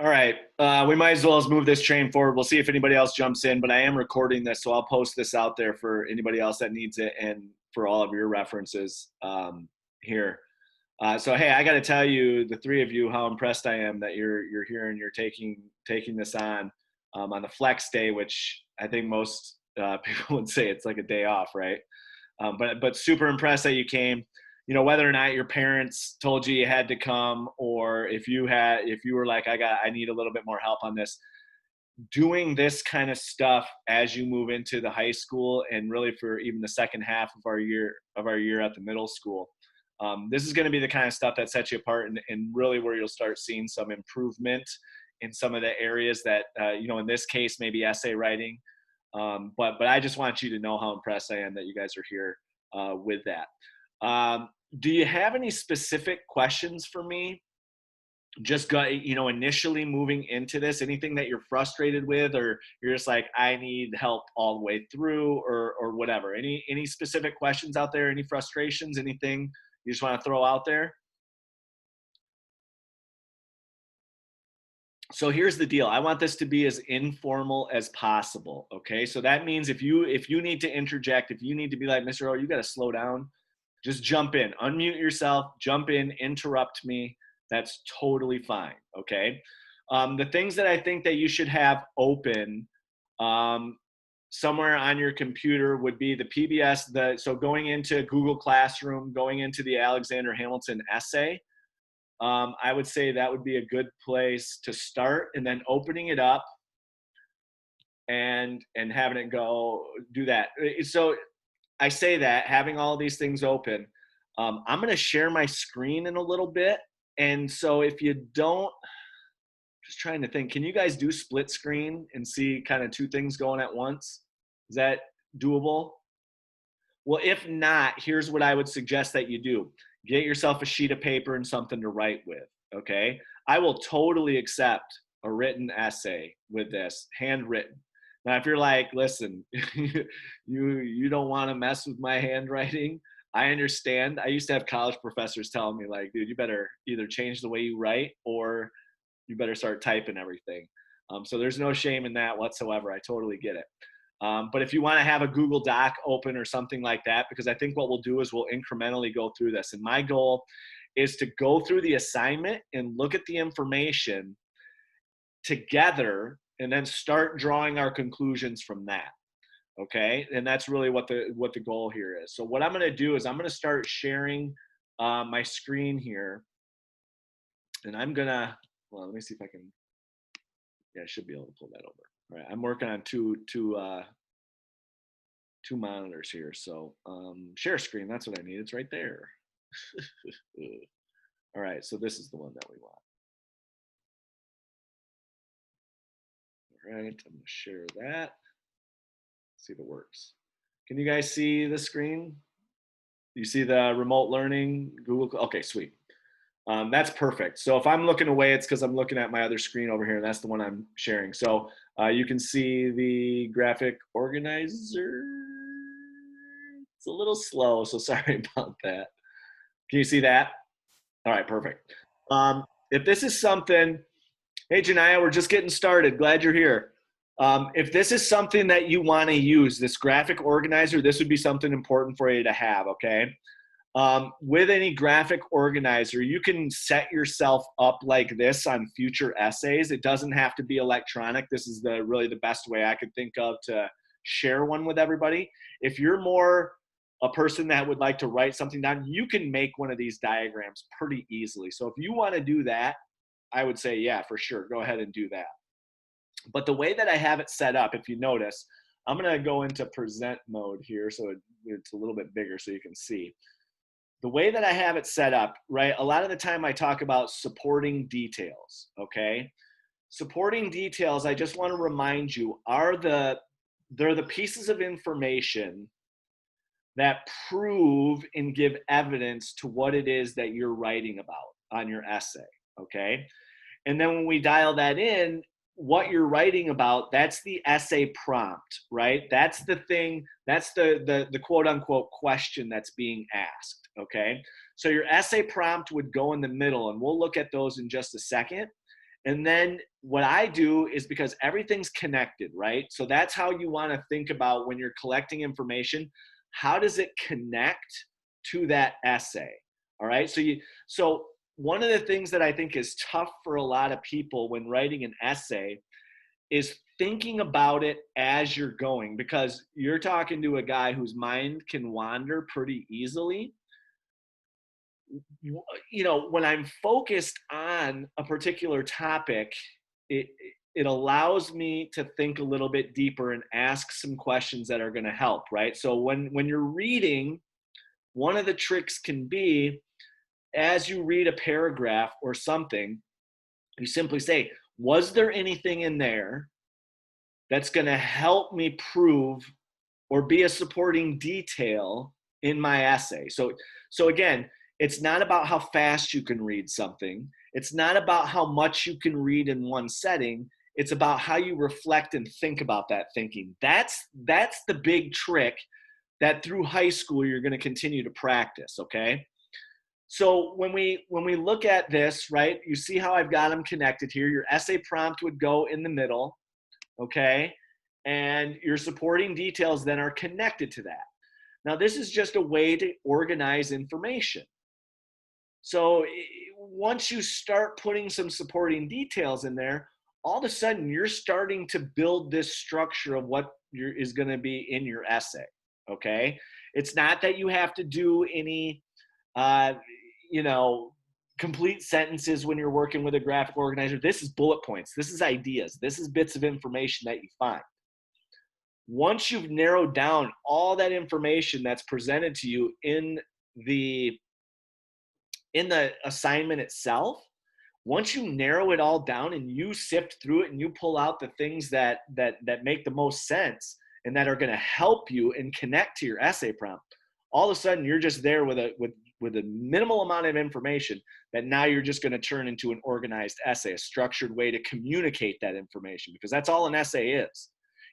All right. We might as well move this train forward. We'll see if anybody else jumps in, but I am recording this, so I'll post this out there for anybody else that needs it and for all of your references here. So hey, I got to tell you, the three of you, how impressed I am that you're here and you're taking this on the flex day, which I think most people would say it's like a day off, right? But super impressed that you came. You know, whether or not your parents told you you had to come, or if you were like, I need a little bit more help on this, doing this kind of stuff as you move into the high school and really for even the second half of our year at the middle school. This is going to be the kind of stuff that sets you apart and really where you'll start seeing some improvement in some of the areas that, in this case, maybe essay writing. But I just want you to know how impressed I am that you guys are here with that. Do you have any specific questions for me? Just got, initially moving into this, anything that you're frustrated with, or you're just like, I need help all the way through, or whatever. Any specific questions out there? Any frustrations? Anything you just want to throw out there? So here's the deal. I want this to be as informal as possible. Okay. So that means if you need to interject, if you need to be like, Mr. O, you got to slow down, just jump in, unmute yourself, jump in, interrupt me. That's totally fine. Okay. The things that I think that you should have open somewhere on your computer would be the PBS, so going into Google Classroom, going into the Alexander Hamilton essay. I would say that would be a good place to start, and then opening it up and having it go do that. So I say that, having all these things open, I'm going to share my screen in a little bit. And so if you don't, just trying to think, can you guys do split screen and see kind of two things going at once? Is that doable? Well, if not, here's what I would suggest that you do. Get yourself a sheet of paper and something to write with, okay? I will totally accept a written essay with this, handwritten. Now, if you're like, listen, you don't want to mess with my handwriting, I understand. I used to have college professors telling me, like, dude, you better either change the way you write or you better start typing everything. So there's no shame in that whatsoever. I totally get it. But if you want to have a Google Doc open or something like that, because I think what we'll do is we'll incrementally go through this. And my goal is to go through the assignment and look at the information together and then start drawing our conclusions from that. Okay. And that's really what the goal here is. So what I'm going to do is I'm going to start sharing my screen here, and I'm going to, well, let me see if I can, yeah, I should be able to pull that over. All right. I'm working on two monitors here. So share screen, that's what I need. It's right there. All right. So this is the one that we want. All right. I'm going to share that. See if it works. Can you guys see the screen? You see the remote learning Google? Okay, sweet. That's perfect. So if I'm looking away, it's because I'm looking at my other screen over here, and that's the one I'm sharing. So you can see the graphic organizer. It's a little slow, so sorry about that. Can you see that? All right, perfect. If this is something, hey, Janaya, we're just getting started. Glad you're here. If this is something that you want to use, this graphic organizer, this would be something important for you to have, okay? With any graphic organizer, you can set yourself up like this on future essays. It doesn't have to be electronic. This is really the best way I could think of to share one with everybody. If you're more a person that would like to write something down, you can make one of these diagrams pretty easily. So if you want to do that, I would say, yeah, for sure, go ahead and do that. But the way that I have it set up, if you notice, I'm going to go into present mode here so it's a little bit bigger so you can see. The way that I have it set up, right, a lot of the time I talk about supporting details, okay? Supporting details, I just want to remind you, they're the pieces of information that prove and give evidence to what it is that you're writing about on your essay, okay? And then when we dial that in, what you're writing about, that's the essay prompt, right? That's the thing, that's the quote unquote question that's being asked, okay? So your essay prompt would go in the middle, and we'll look at those in just a second. And then what I do is, because everything's connected, right? So that's how you want to think about when you're collecting information. How does it connect to that essay? All right. So one of the things that I think is tough for a lot of people when writing an essay is thinking about it as you're going, because you're talking to a guy whose mind can wander pretty easily. You know, when I'm focused on a particular topic, it allows me to think a little bit deeper and ask some questions that are going to help, right? So when you're reading, one of the tricks can be, as you read a paragraph or something, you simply say, was there anything in there that's going to help me prove or be a supporting detail in my essay? So again, it's not about how fast you can read something. It's not about how much you can read in one setting. It's about how you reflect and think about that thinking. That's the big trick that through high school you're going to continue to practice, okay? So when we look at this, right, you see how I've got them connected here. Your essay prompt would go in the middle, okay? And your supporting details then are connected to that. Now, this is just a way to organize information. So once you start putting some supporting details in there, all of a sudden you're starting to build this structure of what is going to be in your essay, okay? It's not that you have to do any, complete sentences when you're working with a graphic organizer. This is bullet points. This is ideas. This is bits of information that you find. Once you've narrowed down all that information that's presented to you in the assignment itself, once you narrow it all down and you sift through it and you pull out the things that make the most sense and that are going to help you and connect to your essay prompt, all of a sudden you're just there with a minimal amount of information that now you're just going to turn into an organized essay, a structured way to communicate that information, because that's all an essay is.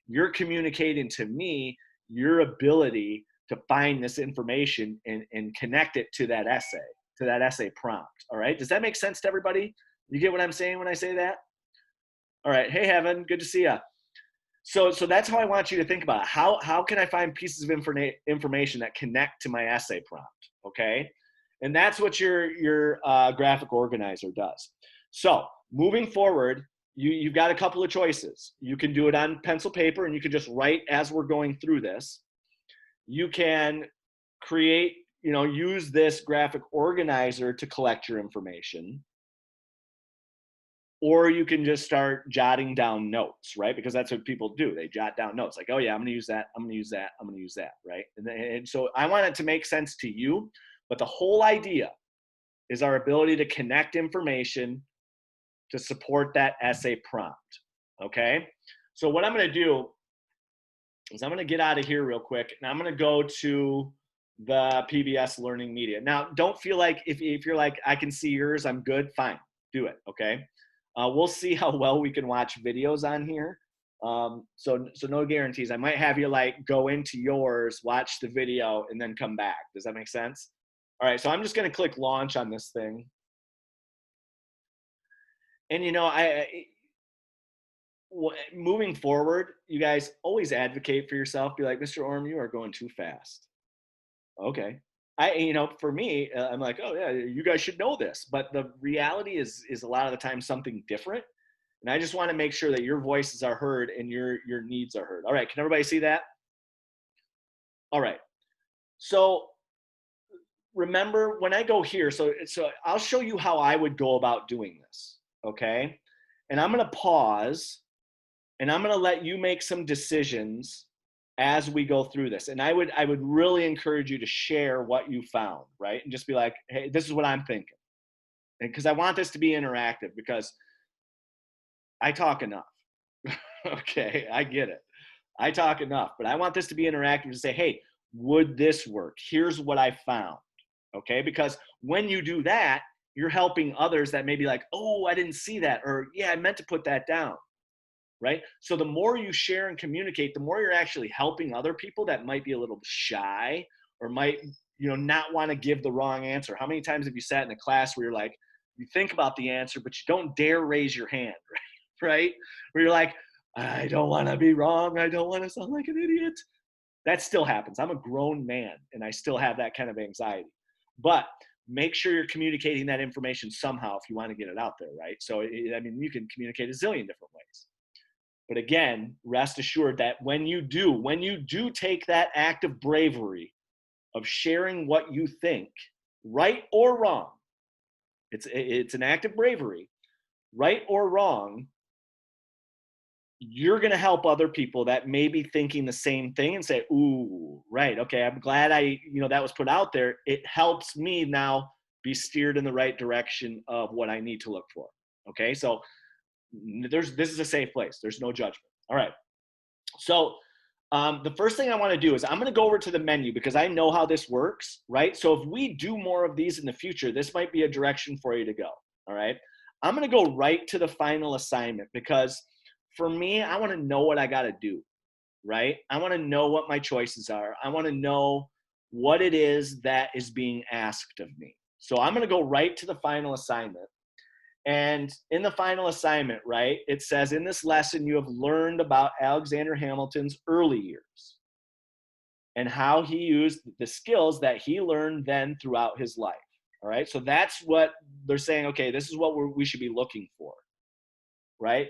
You're communicating to me your ability to find this information and connect it to that essay prompt. All right. Does that make sense to everybody? You get what I'm saying when I say that? All right. Hey, Heaven, good to see you. So that's how I want you to think about it. How can I find pieces of information that connect to my essay prompt? Okay. And that's what your graphic organizer does. So moving forward, you've got a couple of choices. You can do it on pencil paper and you can just write as we're going through this. You can create, use this graphic organizer to collect your information. Or you can just start jotting down notes, right? Because that's what people do. They jot down notes like, oh yeah, I'm going to use that. I'm going to use that. I'm going to use that, right? And so I want it to make sense to you. But the whole idea is our ability to connect information to support that essay prompt, okay? So what I'm going to do is I'm going to get out of here real quick, and I'm going to go to the PBS Learning Media. Now, don't feel like if you're like, I can see yours, I'm good, fine, do it, okay? We'll see how well we can watch videos on here. So no guarantees. I might have you like go into yours, watch the video, and then come back. Does that make sense? All right, so I'm just going to click launch on this thing. And moving forward, you guys always advocate for yourself. Be like, Mr. Orm, you are going too fast. Okay. For me, I'm like, oh yeah, you guys should know this. But the reality is a lot of the time something different. And I just want to make sure that your voices are heard and your needs are heard. All right, can everybody see that? All right. So remember when I go here, so I'll show you how I would go about doing this, okay? And I'm going to pause and I'm going to let you make some decisions as we go through this. And I would really encourage you to share what you found, right? And just be like, hey, this is what I'm thinking. And because I want this to be interactive, because I talk enough. Okay, I get it. I talk enough, but I want this to be interactive to say, hey, would this work? Here's what I found. Okay, because when you do that, you're helping others that may be like, oh, I didn't see that, or yeah, I meant to put that down, right? So the more you share and communicate, the more you're actually helping other people that might be a little shy or might, not want to give the wrong answer. How many times have you sat in a class where you're like, You think about the answer, but you don't dare raise your hand, right? Where you're like, I don't want to be wrong. I don't want to sound like an idiot. That still happens. I'm a grown man and I still have that kind of anxiety. But make sure you're communicating that information somehow if you want to get it out there, right? So, I mean, you can communicate a zillion different ways. But again, rest assured that when you do take that act of bravery of sharing what you think, right or wrong, it's an act of bravery, right or wrong, you're going to help other people that may be thinking the same thing and say, ooh, right, okay, I'm glad that was put out there. It helps me now be steered in the right direction of what I need to look for. Okay, so this is a safe place. There's no judgment. All right. So the first thing I want to do is I'm going to go over to the menu because I know how this works, right? So if we do more of these in the future, this might be a direction for you to go. All right. I'm going to go right to the final assignment because for me, I want to know what I got to do, right? I want to know what my choices are. I want to know what it is that is being asked of me. So I'm going to go right to the final assignment. And in the final assignment, right, it says, in this lesson, you have learned about Alexander Hamilton's early years and how he used the skills that he learned then throughout his life. All right, so that's what they're saying. Okay, this is what we should be looking for, right?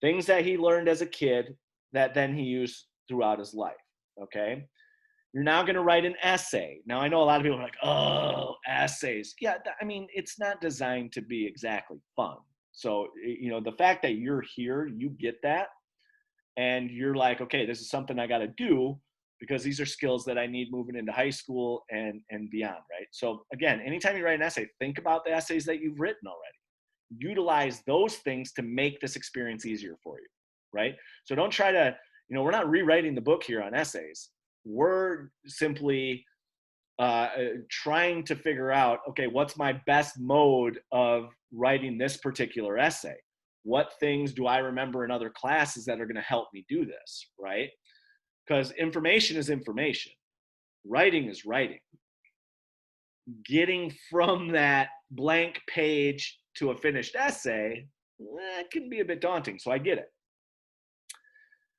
Things that he learned as a kid that then he used throughout his life, okay? You're now going to write an essay. Now, I know a lot of people are like, oh, essays. Yeah, I mean, it's not designed to be exactly fun. So, the fact that you're here, you get that. And you're like, okay, this is something I got to do because these are skills that I need moving into high school and beyond, right? So, again, anytime you write an essay, think about the essays that you've written already. Utilize those things to make this experience easier for you, right? So don't try to, we're not rewriting the book here on essays. We're simply trying to figure out, okay, what's my best mode of writing this particular essay? What things do I remember in other classes that are going to help me do this, right? Because information is information. Writing is writing. Getting from that blank page to a finished essay, that can be a bit daunting, so I get it.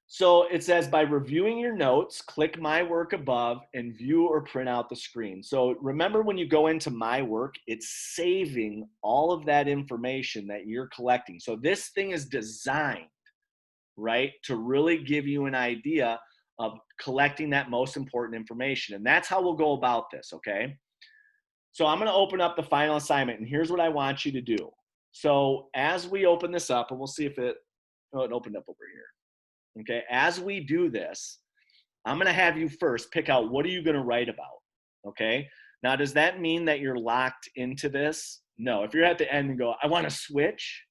So it says, by reviewing your notes, click my work above and view or print out the screen. So remember, when you go into my work, it's saving all of that information that you're collecting. So this thing is designed, right, to really give you an idea of collecting that most important information. And that's how we'll go about this, okay? So I'm going to open up the final assignment, and here's what I want you to do. So as we open this up, and we'll see if it opened up over here. Okay, as we do this, I'm going to have you first pick out, what are you going to write about? Okay, now does that mean that you're locked into this? No, if you're at the end and go, I want to switch,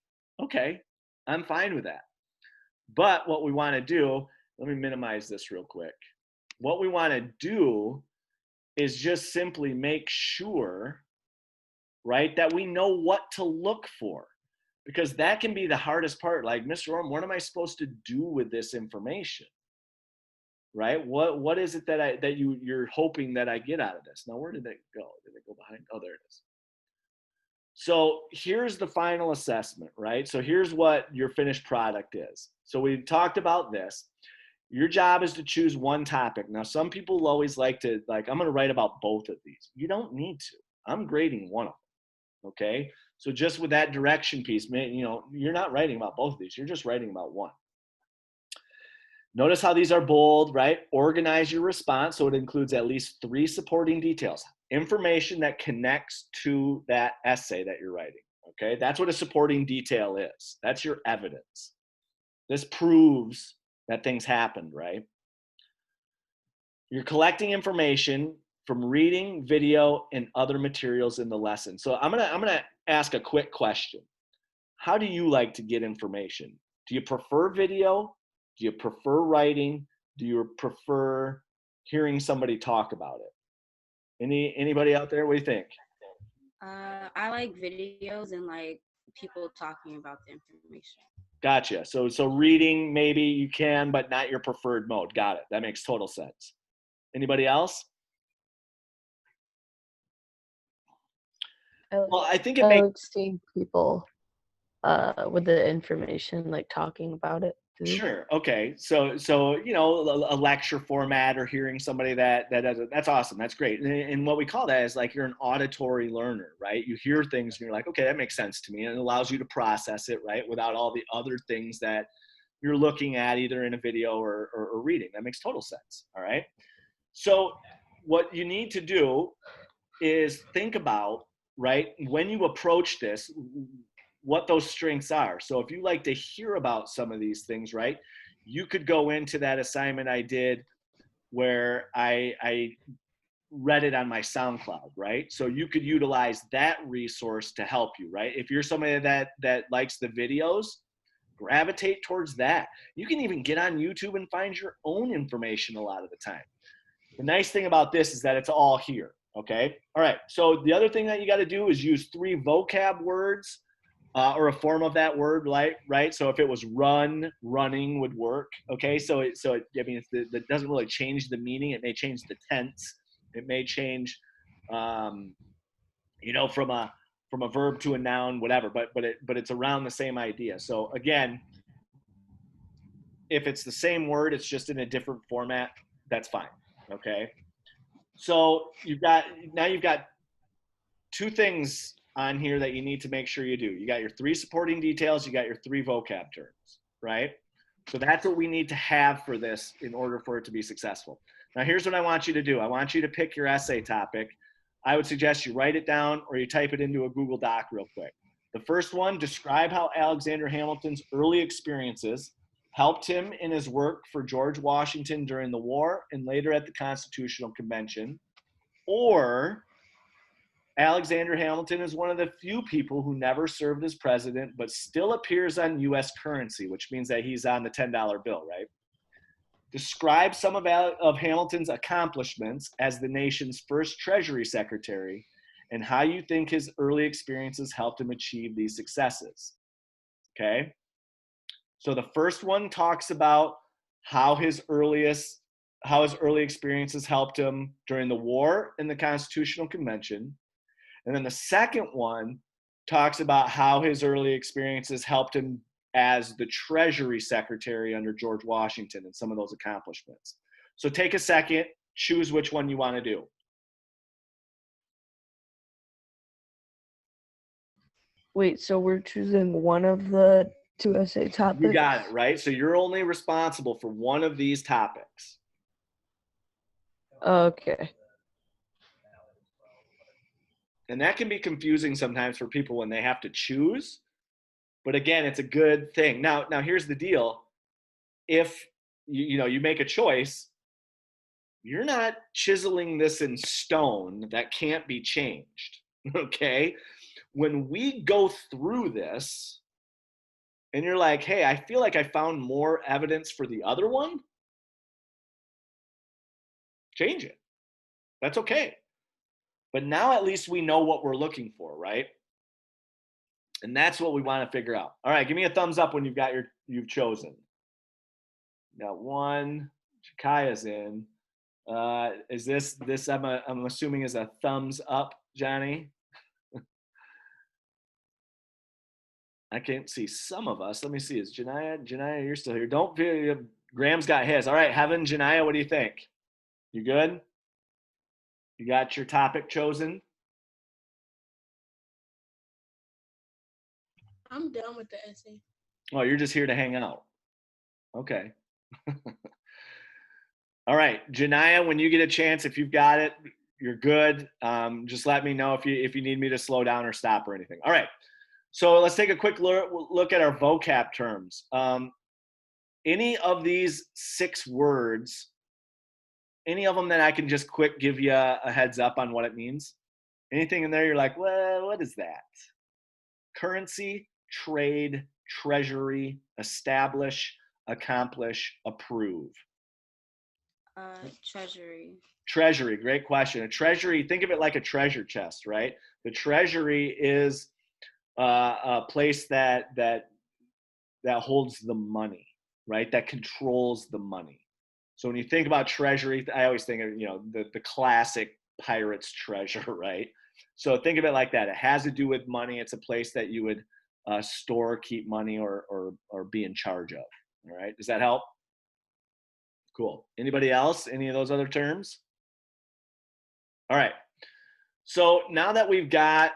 okay, I'm fine with that. But what we want to do, let me minimize this real quick. What we want to do is just simply make sure, right, that we know what to look for, because that can be the hardest part. Like, Mr. Orm, what am I supposed to do with this information, right? What is it that you're hoping that I get out of this? Now, where did it go? Did it go behind? Oh, there it is. So here's the final assessment, right? So here's what your finished product is. So we talked about this. Your job is to choose one topic. Now, some people always like to, I'm going to write about both of these. You don't need to. I'm grading one of them, okay? So just with that direction piece, you're not writing about both of these. You're just writing about one. Notice how these are bold, right? Organize your response so it includes at least 3 supporting details. Information that connects to that essay that you're writing, okay? That's what a supporting detail is. That's your evidence. This proves that things happened, right? You're collecting information from reading, video, and other materials in the lesson. So I'm gonna ask a quick question. How do you like to get information? Do you prefer video? Do you prefer writing? Do you prefer hearing somebody talk about it? Anybody out there? What do you think? I like videos and like people talking about the information. Gotcha. So reading, maybe you can, but not your preferred mode. Got it. That makes total sense. Anybody else? Well, I think it I makes like seeing people with the information, like talking about it too. sure. Okay. So a lecture format or hearing somebody that does it, that's awesome. That's great. And what we call that is like you're an auditory learner, right? You hear things and you're like, okay, that makes sense to me, and it allows you to process it, right, without all the other things that you're looking at either in a video or reading. That makes total sense. All right. So what you need to do is think about, right, when you approach this, what those strengths are. So if you like to hear about some of these things, right, you could go into that assignment I did where I read it on my SoundCloud, right? So you could utilize that resource to help you, right? If you're somebody that likes the videos, gravitate towards that. You can even get on YouTube and find your own information a lot of the time. The nice thing about this is that it's all here, okay? All right, so the other thing that you got to do is use 3 vocab words or a form of that word, right? So if it was run, running would work, okay? I mean, that doesn't really change the meaning. It may change the tense. It may change, from a verb to a noun, whatever, but it's around the same idea. So again, if it's the same word, it's just in a different format, that's fine, okay? So you've got 2 things on here that you need to make sure you do. You got your 3 supporting details, you got your 3 vocab terms, right? So that's what we need to have for this in order for it to be successful. Now here's what I want you to do. I want you to pick your essay topic. I would suggest you write it down or you type it into a Google Doc real quick. The first one, describe how Alexander Hamilton's early experiences helped him in his work for George Washington during the war and later at the Constitutional Convention. Or Alexander Hamilton is one of the few people who never served as president but still appears on U.S. currency, which means that he's on the $10 bill, right? Describe some of Hamilton's accomplishments as the nation's first Treasury Secretary and how you think his early experiences helped him achieve these successes. Okay? So the first one talks about how his early experiences helped him during the war and the Constitutional Convention. And then the second one talks about how his early experiences helped him as the Treasury Secretary under George Washington and some of those accomplishments. So take a second, choose which one you want to do. Wait, so we're choosing one of the 2 essay topics? You got it, right? So you're only responsible for one of these topics. Okay. And that can be confusing sometimes for people when they have to choose. But again, it's a good thing. Now here's the deal. If you make a choice, you're not chiseling this in stone that can't be changed. Okay? When we go through this and you're like, hey, I feel like I found more evidence for the other one, change it. That's okay. But now at least we know what we're looking for, right? And that's what we want to figure out. All right, give me a thumbs up when you've chosen. Got 1. Shikaya's in. Is this I'm assuming is a thumbs up, Johnny? I can't see some of us. Let me see. Is Janaya, you're still here. Don't feel Graham's got his. All right, Heaven, Janaya, what do you think? You good? You got your topic chosen? I'm done with the essay. Oh, you're just here to hang out. Okay. All right, Janaya, when you get a chance, if you've got it, you're good. Just let me know if you need me to slow down or stop or anything. All right. So let's take a quick look at our vocab terms. Any of these 6 words, any of them that I can just quick give you a heads up on what it means? Anything in there you're like, well, what is that? Currency, trade, treasury, establish, accomplish, approve. Treasury. Treasury, great question. A treasury, think of it like a treasure chest, right? The treasury is a place that holds the money, right? That controls the money. So when you think about treasury, I always think of the classic pirate's treasure, right? So think of it like that. It has to do with money. It's a place that you would store, keep money, or be in charge of. All right. Does that help? Cool. Anybody else? Any of those other terms? All right. So now that we've got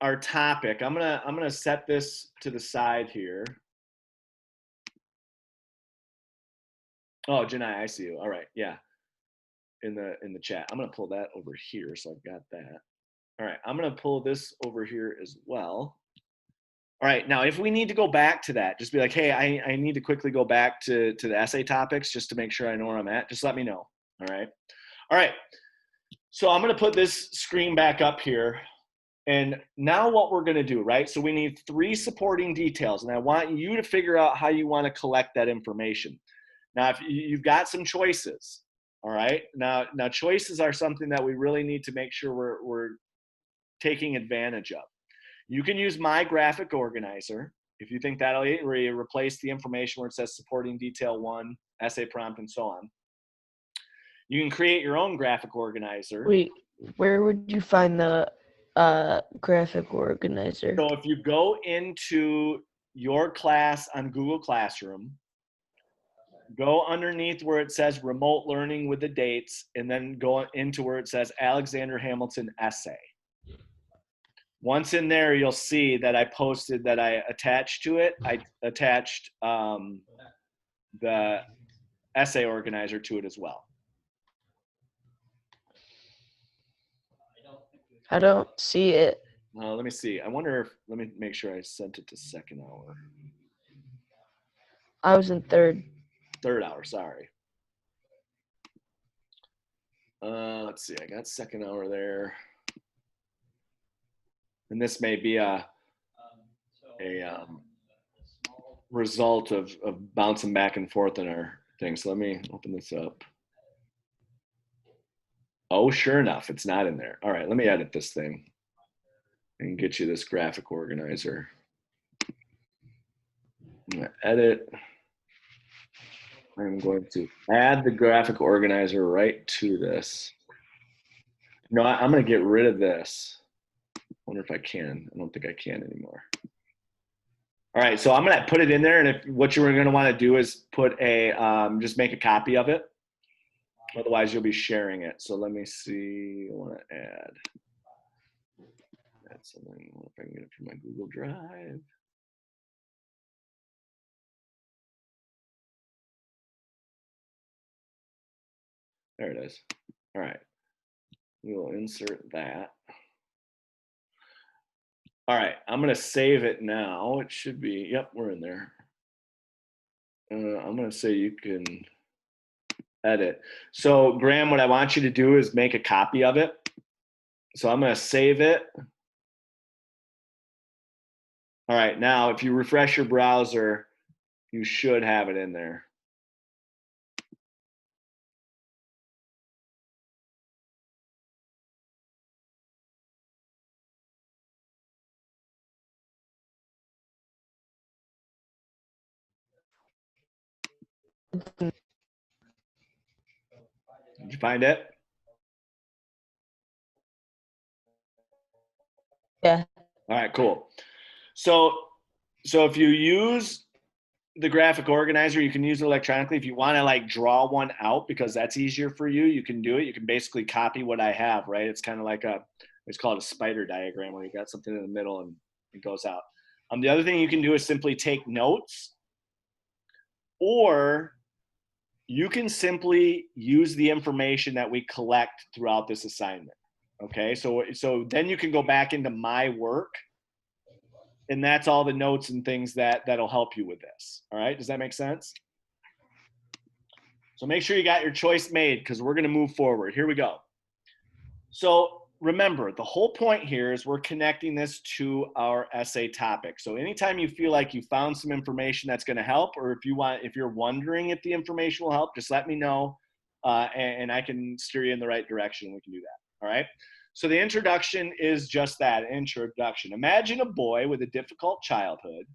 our topic, I'm gonna set this to the side here. Oh, Janai, I see you. All right. Yeah. In the chat. I'm gonna pull that over here. So I've got that. All right. I'm gonna pull this over here as well. All right, now if we need to go back to that, just be like, hey, I need to quickly go back to the essay topics just to make sure I know where I'm at. Just let me know, all right? So I'm gonna put this screen back up here. And now what we're gonna do, right? So we need 3 supporting details, and I want you to figure out how you wanna collect that information. Now, if you've got some choices, all right? Now choices are something that we really need to make sure we're taking advantage of. You can use my graphic organizer if you think that'll replace the information where it says supporting detail 1, essay prompt, and so on. You can create your own graphic organizer. Wait, where would you find the graphic organizer? So if you go into your class on Google Classroom, go underneath where it says remote learning with the dates, and then go into where it says Alexander Hamilton essay. Once in there, you'll see that I posted that I attached to it. I attached the essay organizer to it as well. I don't see it. Let me see. I wonder if, let me make sure I sent it to second hour. I was in third. Third hour, sorry. Let's see, I got second hour there. And this may be a result of bouncing back and forth in our thing. So let me open this up. Oh, sure enough, it's not in there. All right, let me edit this thing and get you this graphic organizer. I'm gonna edit. I'm going to add the graphic organizer right to this. No, I'm gonna get rid of this. Wonder if I can. I don't think I can anymore. All right, so I'm gonna put it in there, and if what you're gonna want to do is put a just make a copy of it. Otherwise, you'll be sharing it. So let me see. I want to add something. I wonder if I can get it from my Google Drive. There it is. All right, we will insert that. All right, I'm gonna save it now. It should be, yep, we're in there. I'm gonna say you can edit. So Graham, what I want you to do is make a copy of it. So I'm gonna save it. All right, now if you refresh your browser, you should have it in there. Did you find it? Yeah. All right, cool. So if you use the graphic organizer, you can use it electronically. If you want to like draw one out because that's easier for you, you can do it. You can basically copy what I have, right? It's kind of like it's called a spider diagram where you got something in the middle and it goes out. The other thing you can do is simply take notes, or you can simply use the information that we collect throughout this assignment. Okay, so then you can go back into my work, and that's all the notes and things that'll help you with this. All right, does that make sense? So make sure you got your choice made because we're gonna move forward. Here we go. So remember, the whole point here is we're connecting this to our essay topic. So anytime you feel like you found some information that's gonna help, or if you're wondering if the information will help, just let me know and I can steer you in the right direction. We can do that, all right? So the introduction is just that, introduction. Imagine a boy with a difficult childhood.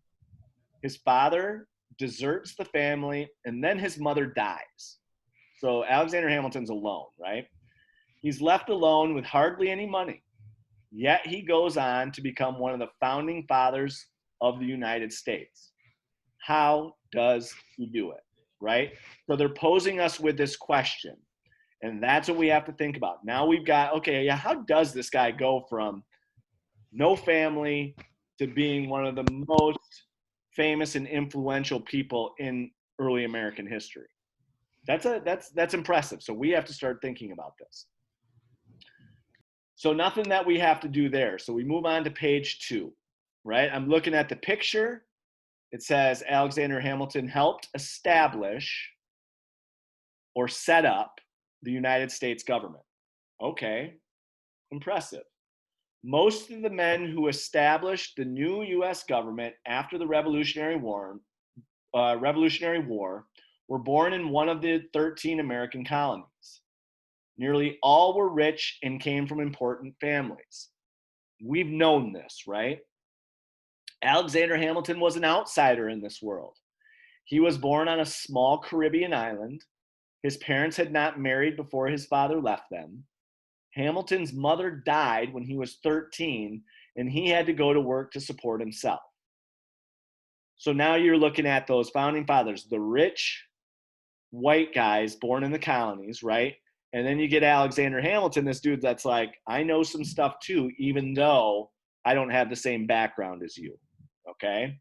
His father deserts the family, and then his mother dies. So Alexander Hamilton's alone, right? He's left alone with hardly any money. Yet he goes on to become one of the founding fathers of the United States. How does he do it, right? So they're posing us with this question, and that's what we have to think about. Now we've got, okay, yeah, how does this guy go from no family to being one of the most famous and influential people in early American history? That's impressive. So we have to start thinking about this. So nothing that we have to do there. So we move on to page 2, right? I'm looking at the picture. It says Alexander Hamilton helped establish or set up the United States government. Okay, impressive. Most of the men who established the new U.S. government after the Revolutionary War were born in one of the 13 American colonies. Nearly all were rich and came from important families. We've known this, right? Alexander Hamilton was an outsider in this world. He was born on a small Caribbean island. His parents had not married before his father left them. Hamilton's mother died when he was 13, and he had to go to work to support himself. So now you're looking at those founding fathers, the rich white guys born in the colonies, right? And then you get Alexander Hamilton, this dude that's like, I know some stuff too, even though I don't have the same background as you, okay?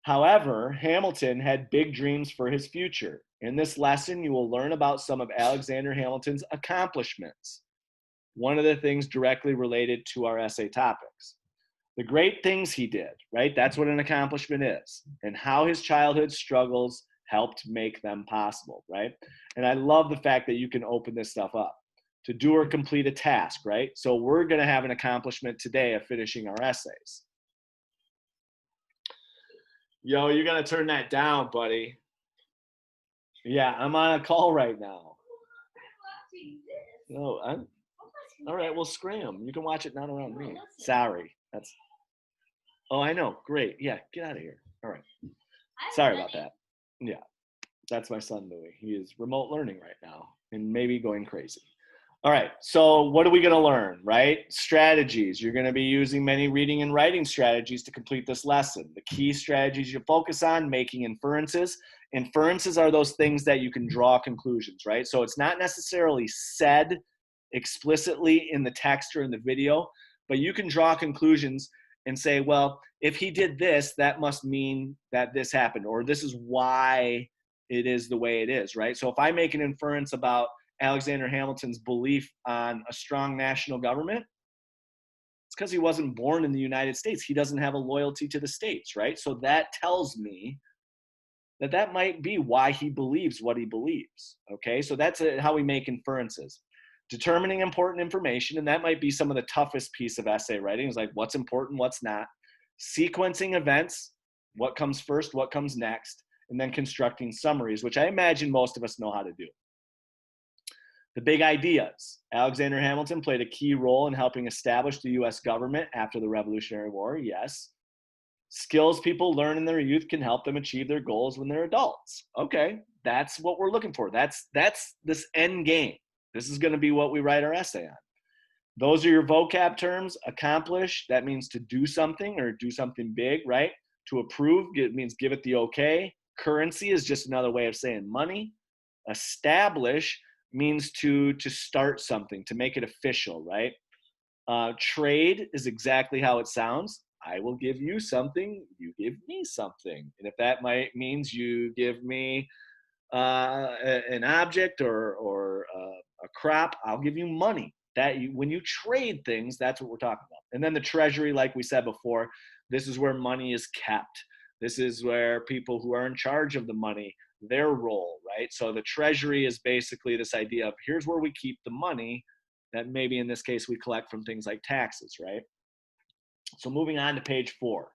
However, Hamilton had big dreams for his future. In this lesson, you will learn about some of Alexander Hamilton's accomplishments. One of the things directly related to our essay topics. The great things he did, right? That's what an accomplishment is. And how his childhood struggles helped make them possible, right? And I love the fact that you can open this stuff up. To do or complete a task, right? So we're going to have an accomplishment today of finishing our essays. Yo, you got to turn that down, buddy. Yeah, I'm on a call right now. No, all right, well, scram. You can watch it not around me. Sorry. Oh, I know. Great. Yeah, get out of here. All right. Sorry about that. Yeah, that's my son, Louis. He is remote learning right now and maybe going crazy. All right, so what are we going to learn, right? Strategies. You're going to be using many reading and writing strategies to complete this lesson. The key strategies you focus on, making inferences. Inferences are those things that you can draw conclusions, right? So it's not necessarily said explicitly in the text or in the video, but you can draw conclusions and say, well, if he did this, that must mean that this happened, or this is why it is the way it is, right? So if I make an inference about Alexander Hamilton's belief on a strong national government, it's because he wasn't born in the United States. He doesn't have a loyalty to the states, right? So that tells me that that might be why he believes what he believes, okay? So that's how we make inferences. Determining important information, and that might be some of the toughest piece of essay writing, is like what's important, what's not. Sequencing events, what comes first, what comes next, and then constructing summaries, which I imagine most of us know how to do. The big ideas. Alexander Hamilton played a key role in helping establish the U.S. government after the Revolutionary War, yes. Skills people learn in their youth can help them achieve their goals when they're adults. Okay, that's what we're looking for. That's this end game. This is going to be what we write our essay on. Those are your vocab terms. Accomplish, that means to do something or do something big, right? To approve, it means give it the okay. Currency is just another way of saying money. Establish means to start something, to make it official, right? Trade is exactly how it sounds. I will give you something, you give me something. And if that means you give me an object or a crop, I'll give you money. When you trade things, that's what we're talking about. And then the Treasury, like we said before, this is where money is kept. This is where people who are in charge of the money, their role, right? So the Treasury is basically this idea of here's where we keep the money that maybe in this case we collect from things like taxes, right? So moving on to page 4.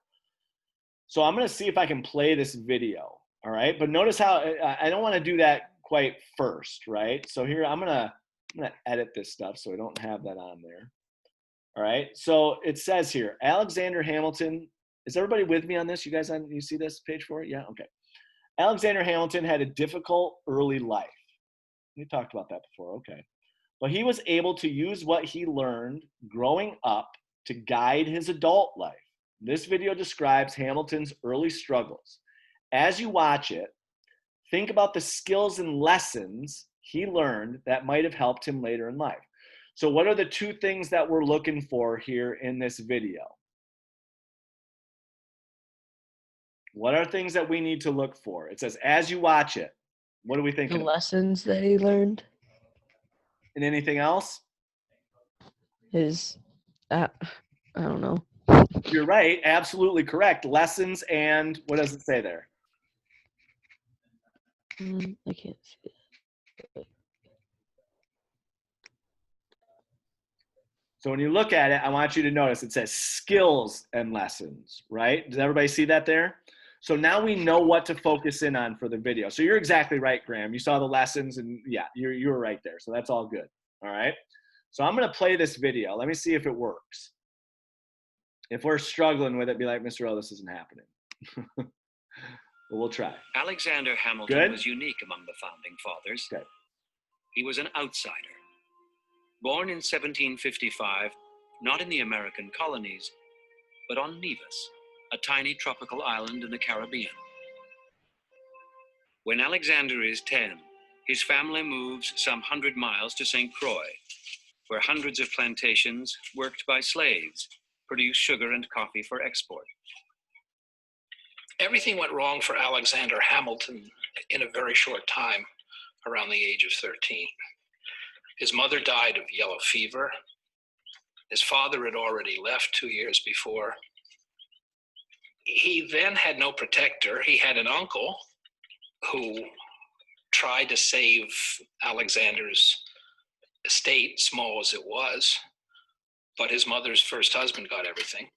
So I'm going to see if I can play this video, all right? But notice how I don't want to do that quite first, right? So here I'm going to edit this stuff so I don't have that on there. All right, so it says here, Alexander Hamilton, is everybody with me on this? You guys you see this, page 4? Yeah, okay. Alexander Hamilton had a difficult early life. We talked about that before, okay. but he was able to use what he learned growing up to guide his adult life. This video describes Hamilton's early struggles. As you watch it, think about the skills and lessons he learned that might have helped him later in life. So what are the two things that we're looking for here in this video? What are things that we need to look for? It says, as you watch it, what do we think? The lessons that he learned. And anything else? His, I don't know. You're right, absolutely correct. Lessons and what does it say there? I can't see it. So when you look at it, I want you to notice it says skills and lessons, right? Does everybody see that there? So now we know what to focus in on for the video. So you're exactly right, Graham. You saw the lessons and yeah, you were right there. So that's all good, all right? So I'm gonna play this video. Let me see if it works. If we're struggling with it, be like, Mr. O, this isn't happening. But we'll try. Alexander Hamilton Good. was unique among the founding fathers. Good. He was an outsider. Born in 1755, not in the American colonies, but on Nevis, a tiny tropical island in the Caribbean. When Alexander is 10, his family moves some 100 miles to St. Croix, where hundreds of plantations, worked by slaves, produce sugar and coffee for export. Everything went wrong for Alexander Hamilton in a very short time, around the age of 13. His mother died of yellow fever. His father had already left 2 years before. He then had no protector. He had an uncle who tried to save Alexander's estate, small as it was, but his mother's first husband got everything.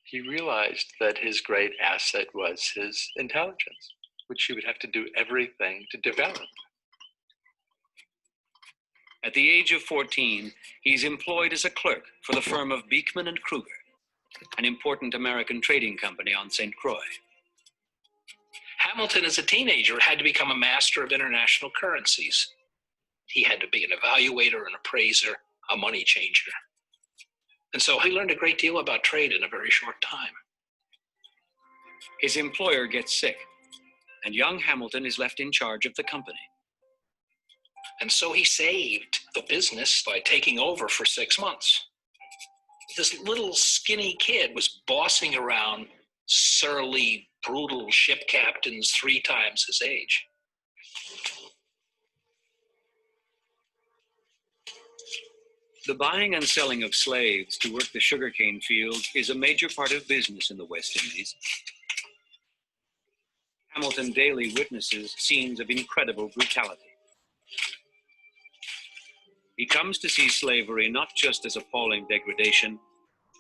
He realized that his great asset was his intelligence, which he would have to do everything to develop. At the age of 14, he's employed as a clerk for the firm of Beekman and Kruger, an important American trading company on St. Croix. Hamilton, as a teenager, had to become a master of international currencies. He had to be an evaluator, an appraiser, a money changer. And so he learned a great deal about trade in a very short time. His employer gets sick, and young Hamilton is left in charge of the company. And so he saved the business by taking over for 6 months. This little skinny kid was bossing around surly, brutal ship captains 3 times his age. The buying and selling of slaves to work the sugarcane fields is a major part of business in the West Indies. Hamilton daily witnesses scenes of incredible brutality. He comes to see slavery not just as appalling degradation,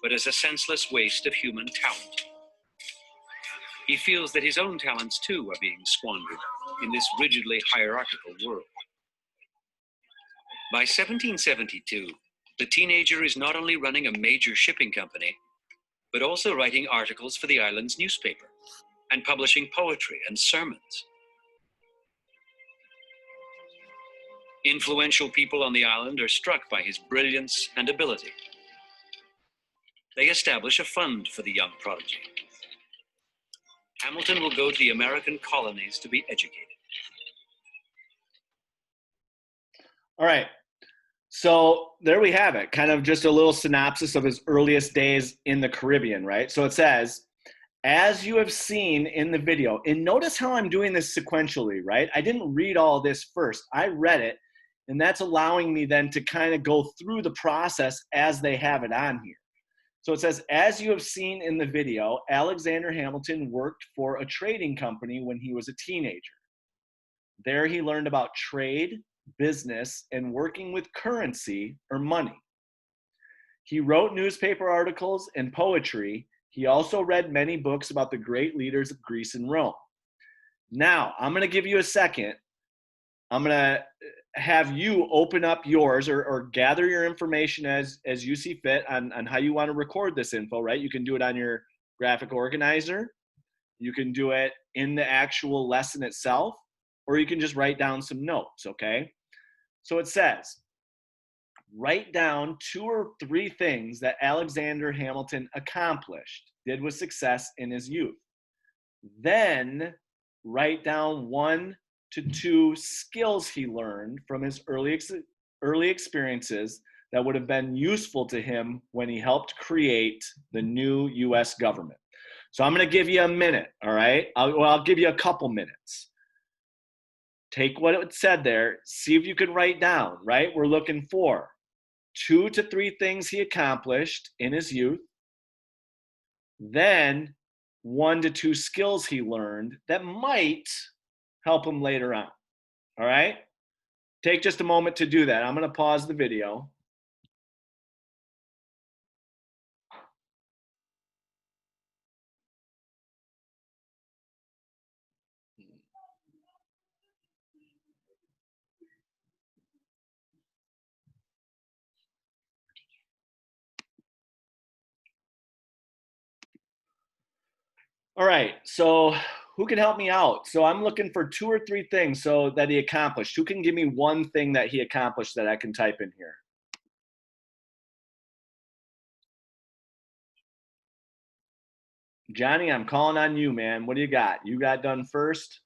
but as a senseless waste of human talent. He feels that his own talents too are being squandered in this rigidly hierarchical world. By 1772, the teenager is not only running a major shipping company, but also writing articles for the island's newspaper and publishing poetry and sermons. Influential people on the island are struck by his brilliance and ability. They establish a fund for the young prodigy. Hamilton will go to the American colonies to be educated. All right. So there we have it, kind of just a little synopsis of his earliest days in the Caribbean, right? So it says, as you have seen in the video, and notice how I'm doing this sequentially, right? I didn't read all this first. I read it, and that's allowing me then to kind of go through the process as they have it on here. So it says, as you have seen in the video, Alexander Hamilton worked for a trading company when he was a teenager. There he learned about trade, business, and working with currency or money. He wrote newspaper articles and poetry. He also read many books about the great leaders of Greece and Rome. Now, I'm going to give you a second. I'm going to have you open up yours or gather your information as you see fit on how you want to record this info, right? You can do it on your graphic organizer. You can do it in the actual lesson itself, or you can just write down some notes, okay? So it says, write down 2 or 3 things that Alexander Hamilton accomplished, did with success in his youth. Then write down 1 to 2 skills he learned from his early experiences that would have been useful to him when he helped create the new US government. So I'm going to give you a minute, all right? I'll give you a couple minutes. Take what it said there, see if you can write down, right? We're looking for 2 to 3 things he accomplished in his youth, then 1 to 2 skills he learned that might help him later on, all right? Take just a moment to do that. I'm going to pause the video. All right, so who can help me out? So I'm looking for 2 or 3 things so that he accomplished. Who can give me 1 thing that he accomplished that I can type in here? Johnny, I'm calling on you, man. What do you got? You got done first.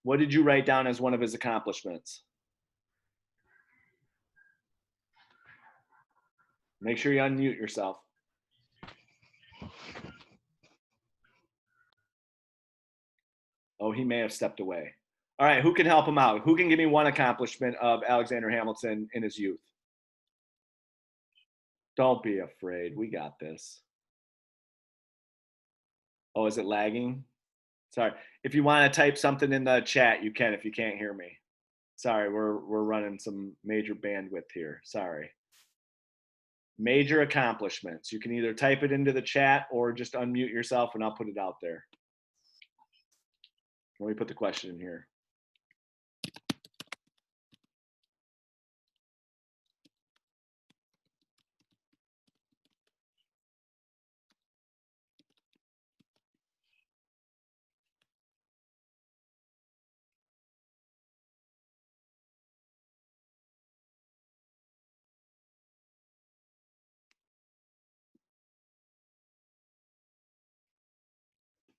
What did you write down as one of his accomplishments? Make sure you unmute yourself. Oh, he may have stepped away. All right, who can help him out? Who can give me 1 accomplishment of Alexander Hamilton in his youth? Don't be afraid. We got this. Oh, is it lagging? Sorry. If you want to type something in the chat, you can if you can't hear me. Sorry, we're running some major bandwidth here. Sorry. Major accomplishments. You can either type it into the chat or just unmute yourself and I'll put it out there. Let me put the question in here.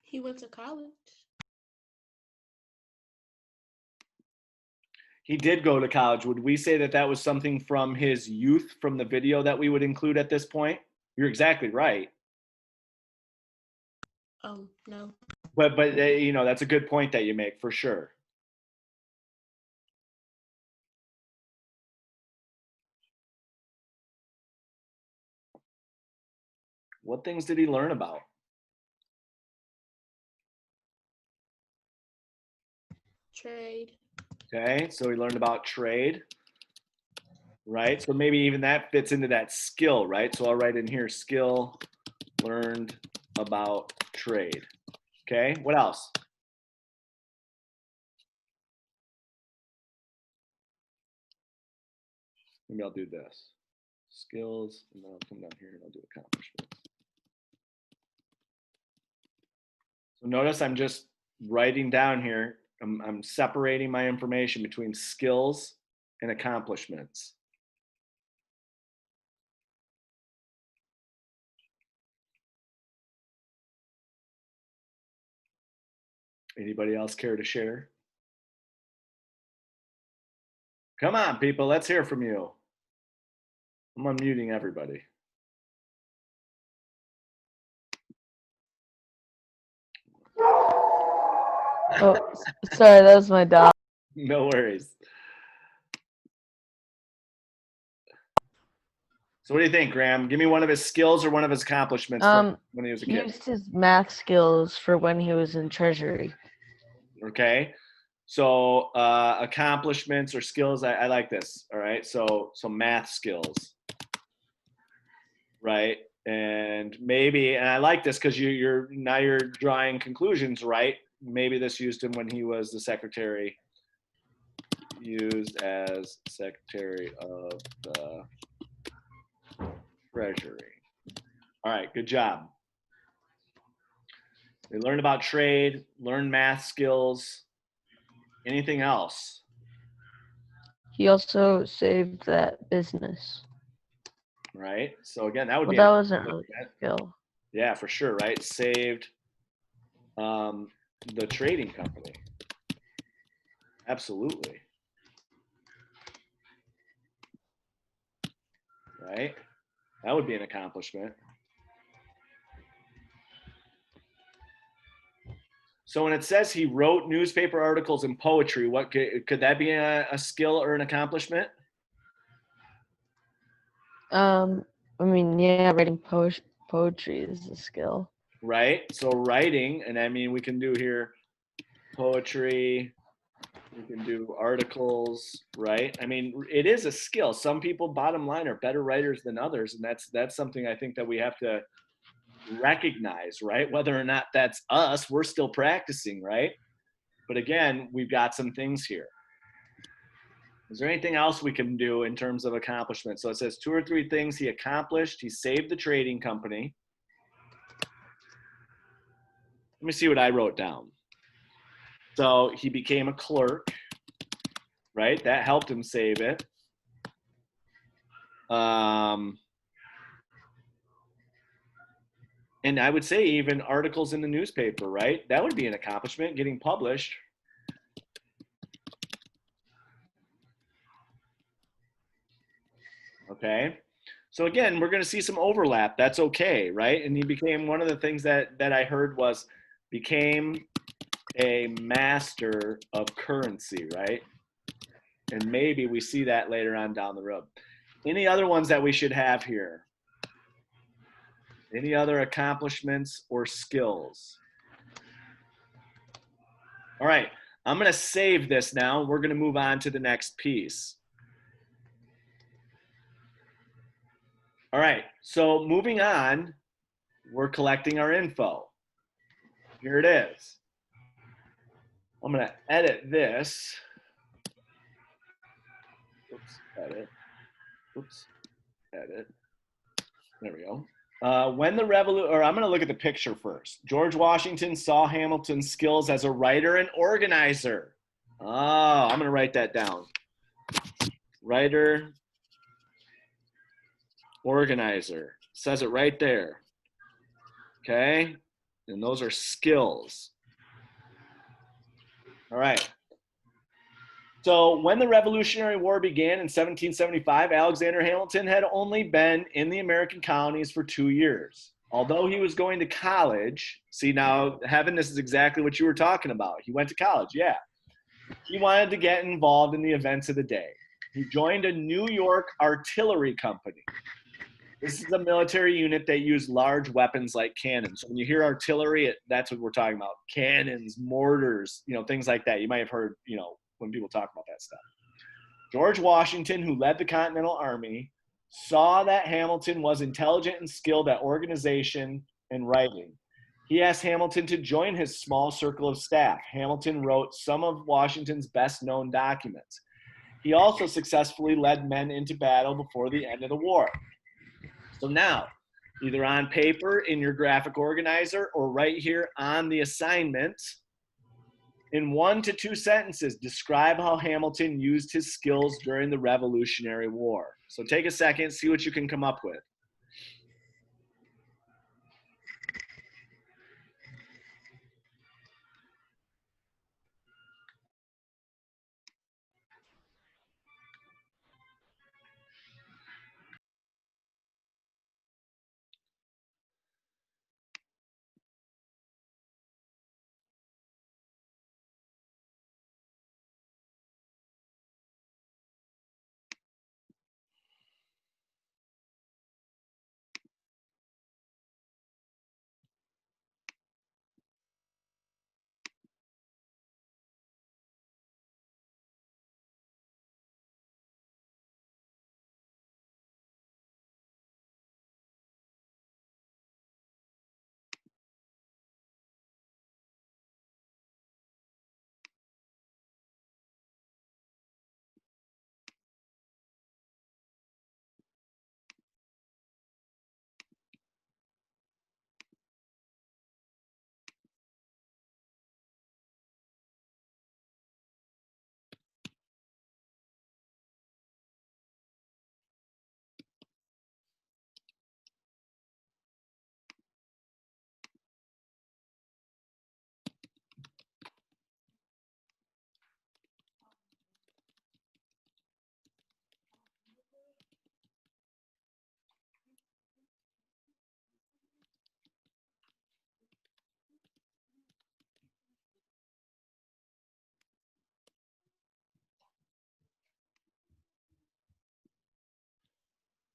He went to college. He did go to college. Would we say that that was something from his youth from the video that we would include at this point? You're exactly right. No. But you know, that's a good point that you make for sure. What things did he learn about? Trade. Okay, so he learned about trade, right? So maybe even that fits into that skill, right? So I'll write in here, skill learned about trade. Okay, what else? Maybe I'll do this. Skills, and then I'll come down here and I'll do accomplishments. So notice I'm just writing down here, I'm separating my information between skills and accomplishments. Anybody else care to share? Come on, people, let's hear from you. I'm unmuting everybody. Oh, sorry, that was my dog. No worries. So what do you think, Graham? Give me one of his skills or one of his accomplishments from when he was a He kid. used his math skills for when he was in Treasury. Okay. So accomplishments or skills, I like this. All right. So math skills. Right. And maybe, and I like this because you're drawing conclusions, right? Maybe this used him when he was the secretary, used as secretary of the Treasury. All right, good job. They learned about trade, learned math skills. Anything else? He also saved that business. right? So again, that would Well, be that an wasn't really a accomplishment. skill. Yeah, for sure, right? Saved the trading company. Absolutely. Right? That would be an accomplishment. So when it says he wrote newspaper articles and poetry, what could that be a skill or an accomplishment? I mean, yeah, writing poetry is a skill. Right? So writing, and I mean, we can do here poetry, we can do articles, right? I mean, it is a skill. Some people, bottom line, are better writers than others, and that's something I think that we have to recognize, right? Whether or not that's us, we're still practicing, right? But again, we've got some things here. Is there anything else we can do in terms of accomplishment? So it says 2 or 3 things he accomplished. He saved the trading company. Let me see what I wrote down. So he became a clerk, right? That helped him save it. And I would say even articles in the newspaper, right? That would be an accomplishment, getting published. Okay. So again, we're going to see some overlap. That's okay, right? And he became, one of the things that I heard was became a master of currency, right? And maybe we see that later on down the road. Any other ones that we should have here? Any other accomplishments or skills? All right, I'm going to save this now. We're going to move on to the next piece. All right, so moving on, we're collecting our info. Here it is. I'm going to edit this. Oops, edit. Oops, edit. There we go. When the revolution, or I'm going to look at the picture first. George Washington saw Hamilton's skills as a writer and organizer. Oh, I'm going to write that down. Writer, organizer. Says it right there. Okay? And those are skills. All right. So when the Revolutionary War began in 1775, Alexander Hamilton had only been in the American colonies for 2 years. Although he was going to college, see now, Heaven, this is exactly what you were talking about. He went to college, yeah. He wanted to get involved in the events of the day. He joined a New York artillery company. This is a military unit that used large weapons like cannons. So when you hear artillery, that's what we're talking about. Cannons, mortars, things like that. You might have heard, when people talk about that stuff. George Washington, who led the Continental Army, saw that Hamilton was intelligent and skilled at organization and writing. He asked Hamilton to join his small circle of staff. Hamilton wrote some of Washington's best-known documents. He also successfully led men into battle before the end of the war. So now, either on paper in your graphic organizer or right here on the assignment, in 1 to 2 sentences, describe how Hamilton used his skills during the Revolutionary War. So take a second, see what you can come up with.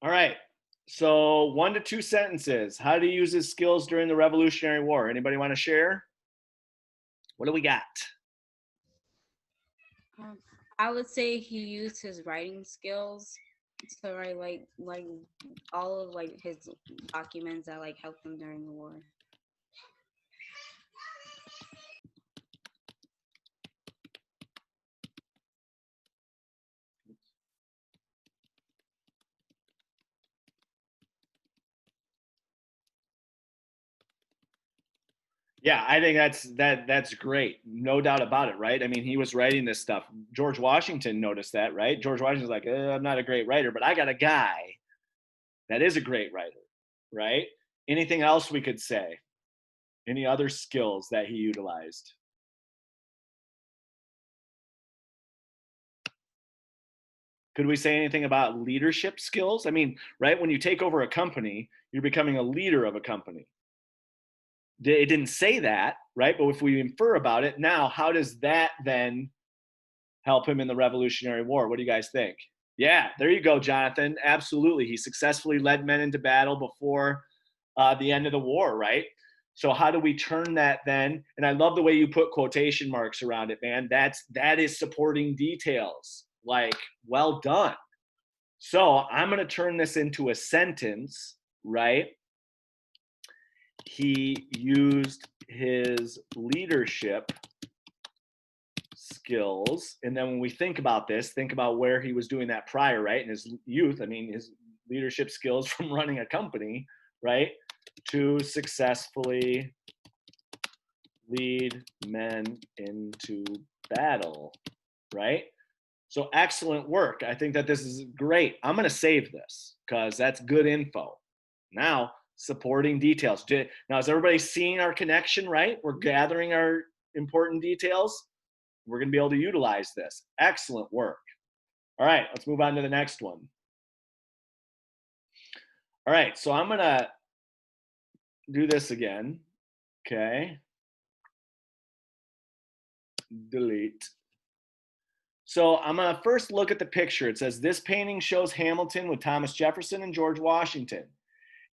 All right. So 1 to 2 sentences. How did he use his skills during the Revolutionary War? Anybody want to share? What do we got? I would say he used his writing skills to write like all of like his documents that like helped him during the war. Yeah, I think that's great. No doubt about it, right? I mean, he was writing this stuff. George Washington noticed that, right? George Washington's like, I'm not a great writer, but I got a guy that is a great writer, right? Anything else we could say? Any other skills that he utilized? Could we say anything about leadership skills? I mean, right, when you take over a company, you're becoming a leader of a company. It didn't say that, right? But if we infer about it, now how does that then help him in the Revolutionary War? What do you guys think? Yeah, there you go, Jonathan. Absolutely. He successfully led men into battle before the end of the war, right? So how do we turn that then? And I love the way you put quotation marks around it, man. That is supporting details. Like, well done. So I'm going to turn this into a sentence, right? He used his leadership skills. And then when we think about this, think about where he was doing that prior, right? In his youth, I mean, his leadership skills from running a company, right? To successfully lead men into battle, right? So excellent work. I think that this is great. I'm going to save this because that's good info. Now, supporting details. Now, is everybody seeing our connection, right? We're gathering our important details. We're going to be able to utilize this. Excellent work. All right, let's move on to the next one. All right, so I'm going to do this again. Okay. Delete. So I'm going to first look at the picture. It says this painting shows Hamilton with Thomas Jefferson and George Washington.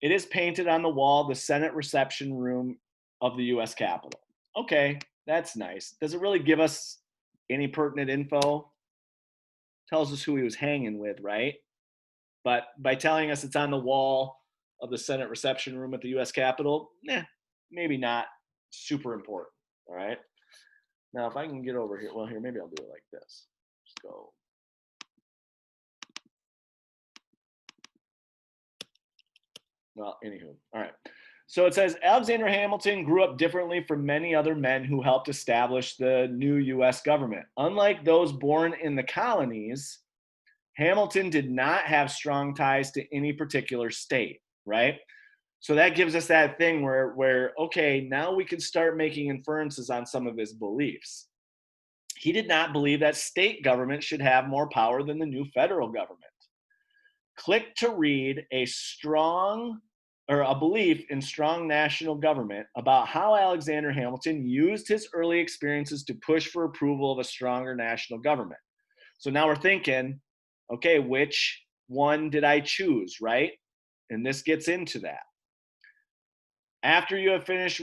It is painted on the wall of the Senate reception room of the U.S. Capitol. Okay, that's nice. Does it really give us any pertinent info? Tells us who he was hanging with, right? But by telling us it's on the wall of the Senate reception room at the U.S. Capitol, maybe not super important, all right? Now, if I can get over here, well, here, maybe I'll do it like this. Just go. Well, anywho, all right. So it says Alexander Hamilton grew up differently from many other men who helped establish the new U.S. government. Unlike those born in the colonies, Hamilton did not have strong ties to any particular state, right? So that gives us that thing where okay, now we can start making inferences on some of his beliefs. He did not believe that state government should have more power than the new federal government. Click to read a belief in strong national government about how Alexander Hamilton used his early experiences to push for approval of a stronger national government. So now we're thinking, okay, which one did I choose, right? And this gets into that. After you have finished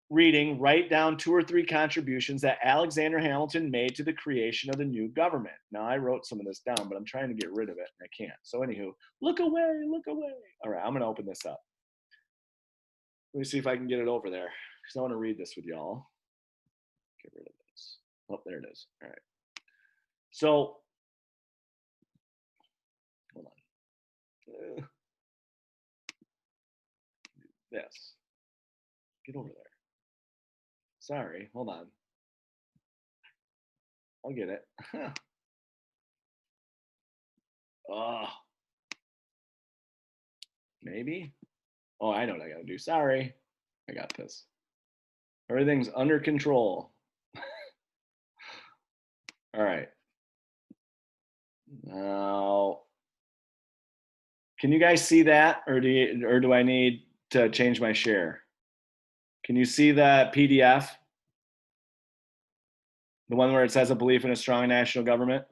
reading, write down 2 or 3 contributions that Alexander Hamilton made to the creation of the new government. Now, I wrote some of this down, but I'm trying to get rid of it, and I can't. So anywho, look away, look away. All right, I'm going to open this up. Let me see if I can get it over there, because I want to read this with y'all. Get rid of this. Oh, there it is. All right. So, hold on. This. Get over there. Sorry, hold on. I'll get it. Oh. Maybe? Oh, I know what I gotta do. Sorry. I got this. Everything's under control. All right. Now, can you guys see that, or do I need to change my share? Can you see the PDF? The one where it says a belief in a strong national government?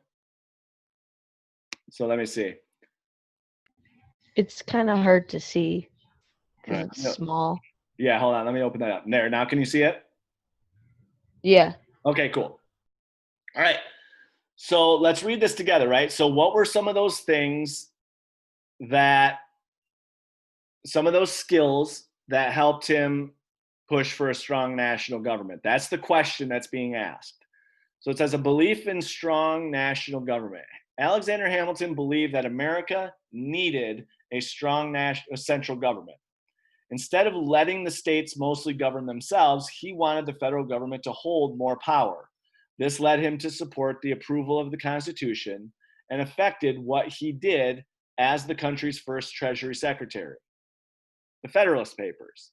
So let me see. It's kind of hard to see because Alright, it's no. small. Yeah, hold on. Let me open that up. There. Now, can you see it? Yeah. Okay, cool. All right. So let's read this together, right? So what were some of those things some of those skills that helped him push for a strong national government? That's the question that's being asked. So it says a belief in strong national government. Alexander Hamilton believed that America needed a strong central government. Instead of letting the states mostly govern themselves, he wanted the federal government to hold more power. This led him to support the approval of the Constitution and affected what he did as the country's first Treasury Secretary. The Federalist Papers.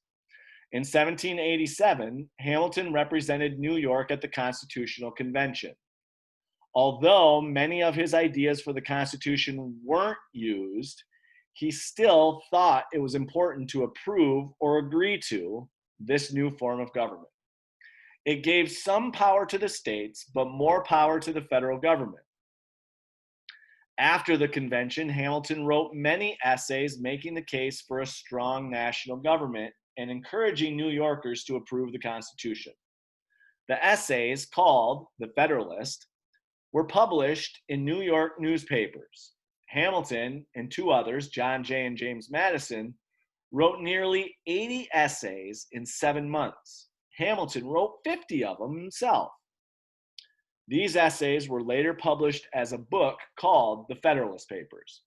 In 1787, Hamilton represented New York at the Constitutional Convention. Although many of his ideas for the Constitution weren't used, he still thought it was important to approve or agree to this new form of government. It gave some power to the states, but more power to the federal government. After the convention, Hamilton wrote many essays making the case for a strong national government and encouraging New Yorkers to approve the Constitution. The essays, called The Federalist, were published in New York newspapers. Hamilton and two others, John Jay and James Madison, wrote nearly 80 essays in 7 months. Hamilton wrote 50 of them himself. These essays were later published as a book called The Federalist Papers.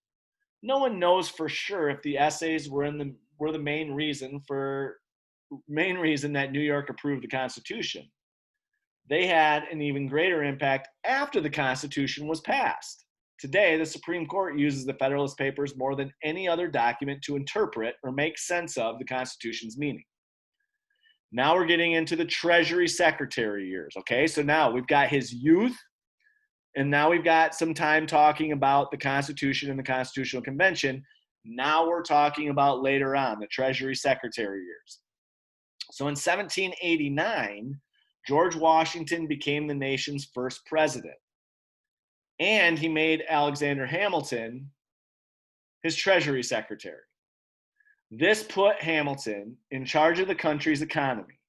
No one knows for sure if the essays were the main reason that New York approved the Constitution. They had an even greater impact after the Constitution was passed. Today, the Supreme Court uses the Federalist Papers more than any other document to interpret or make sense of the Constitution's meaning. Now we're getting into the Treasury Secretary years, okay? So now we've got his youth, and now we've got some time talking about the Constitution and the Constitutional Convention. Now we're talking about later on, the Treasury Secretary years. So in 1789, George Washington became the nation's first president. And he made Alexander Hamilton his Treasury Secretary. This put Hamilton in charge of the country's economy.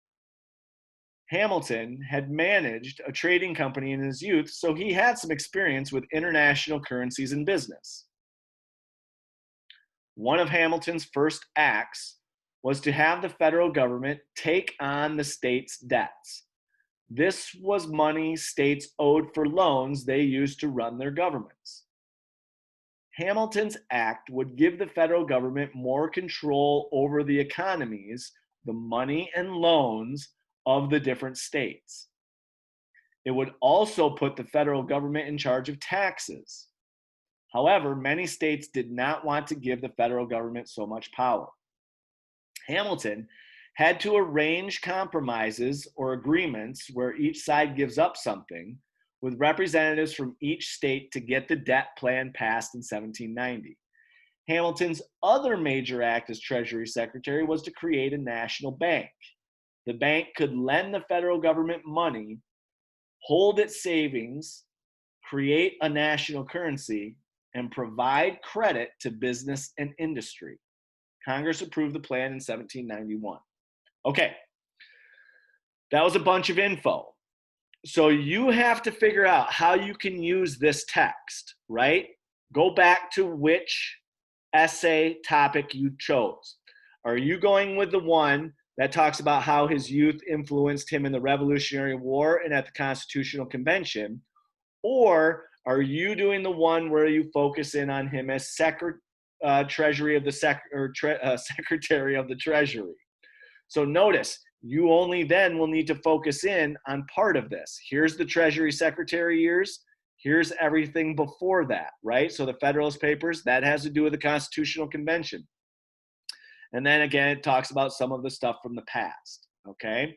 Hamilton had managed a trading company in his youth, so he had some experience with international currencies and business. One of Hamilton's first acts was to have the federal government take on the state's debts. This was money states owed for loans they used to run their governments. Hamilton's act would give the federal government more control over the economies, the money and loans of the different states. It would also put the federal government in charge of taxes. However, many states did not want to give the federal government so much power. Hamilton had to arrange compromises or agreements where each side gives up something with representatives from each state to get the debt plan passed in 1790. Hamilton's other major act as Treasury Secretary was to create a national bank. The bank could lend the federal government money, hold its savings, create a national currency, and provide credit to business and industry. Congress approved the plan in 1791. Okay, that was a bunch of info. So you have to figure out how you can use this text, right? Go back to which essay topic you chose. Are you going with the one that talks about how his youth influenced him in the Revolutionary War and at the Constitutional Convention? Or are you doing the one where you focus in on him as Secretary of the Treasury? So notice, you only then will need to focus in on part of this. Here's the Treasury Secretary years. Here's everything before that, right? So the Federalist Papers, that has to do with the Constitutional Convention. And then again, it talks about some of the stuff from the past, okay?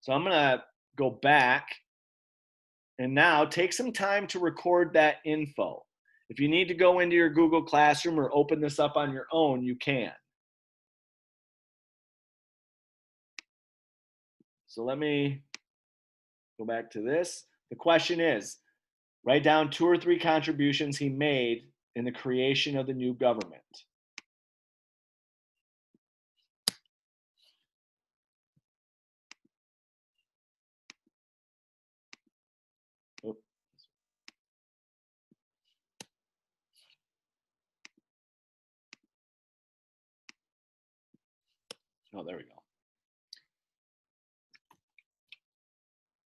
So I'm gonna go back and now take some time to record that info. If you need to go into your Google Classroom or open this up on your own, you can. So let me go back to this. The question is, write down 2 or 3 contributions he made in the creation of the new government. Oh, there we go.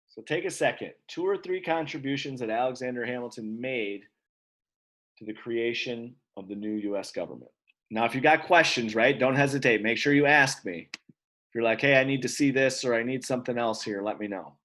So take a second. 2 or 3 contributions that Alexander Hamilton made to the creation of the new US government. Now, if you got questions, right, don't hesitate. Make sure you ask me. If you're like, hey, I need to see this or I need something else here, let me know.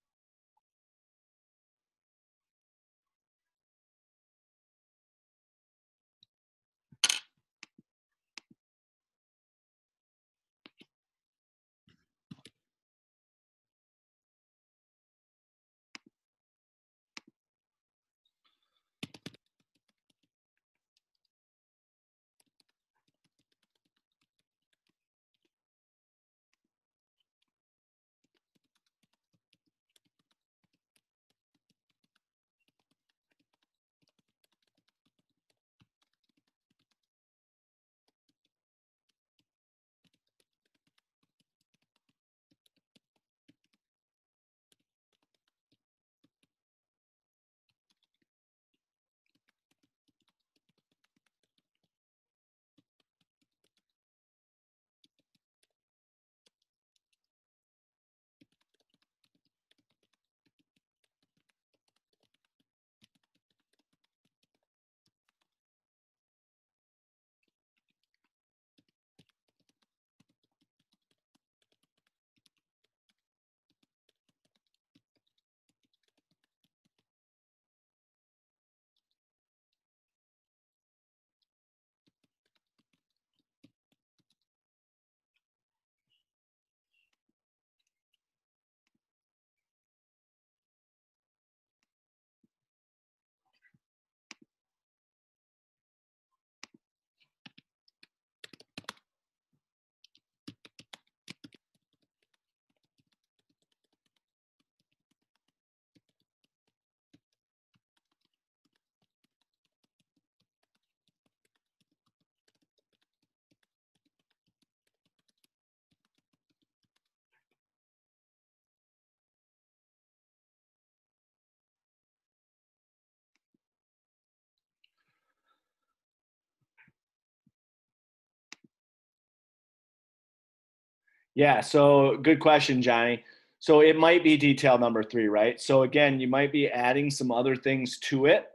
Yeah, so good question, Johnny. So it might be detail number 3, right? So again, you might be adding some other things to it.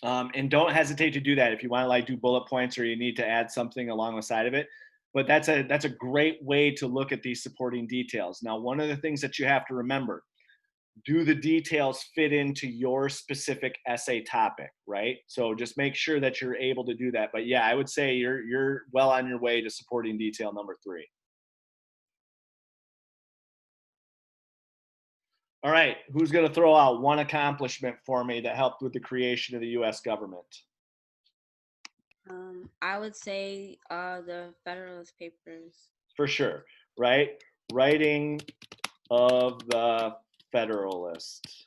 And don't hesitate to do that if you want to like do bullet points or you need to add something along the side of it. But that's a great way to look at these supporting details. Now, one of the things that you have to remember, do the details fit into your specific essay topic, right? So just make sure that you're able to do that. But yeah, I would say you're well on your way to supporting detail number 3. All right, who's going to throw out one accomplishment for me that helped with the creation of the U.S. government? I would say the Federalist Papers. For sure, right? Writing of the Federalist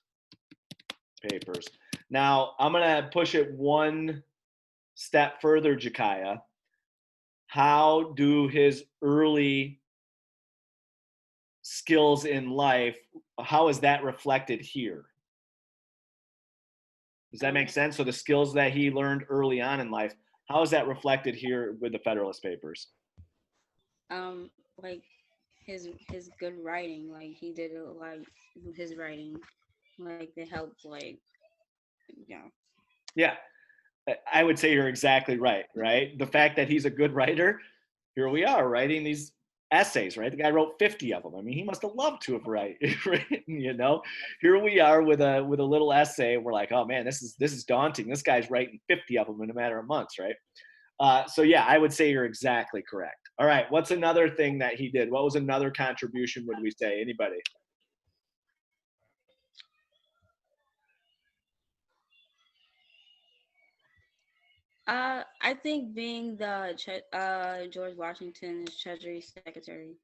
Papers. Now, I'm going to push it one step further, Jakaya. How do his early skills in life, how is that reflected here? Does that make sense? So the skills that he learned early on in life, how is that reflected here with the Federalist Papers? Like his good writing, like he did it like his writing, like it helped, like Yeah, I would say you're exactly right, right? The fact that he's a good writer, here we are writing these essays, right? The guy wrote 50 of them. I mean, he must have loved to have written, you know. Here we are with a little essay. We're like, oh man, this is daunting. This guy's writing 50 of them in a matter of months, right? So yeah, I would say you're exactly correct. All right, what's another thing that he did? What was another contribution, would we say? Anybody? I think being the George Washington's Treasury Secretary.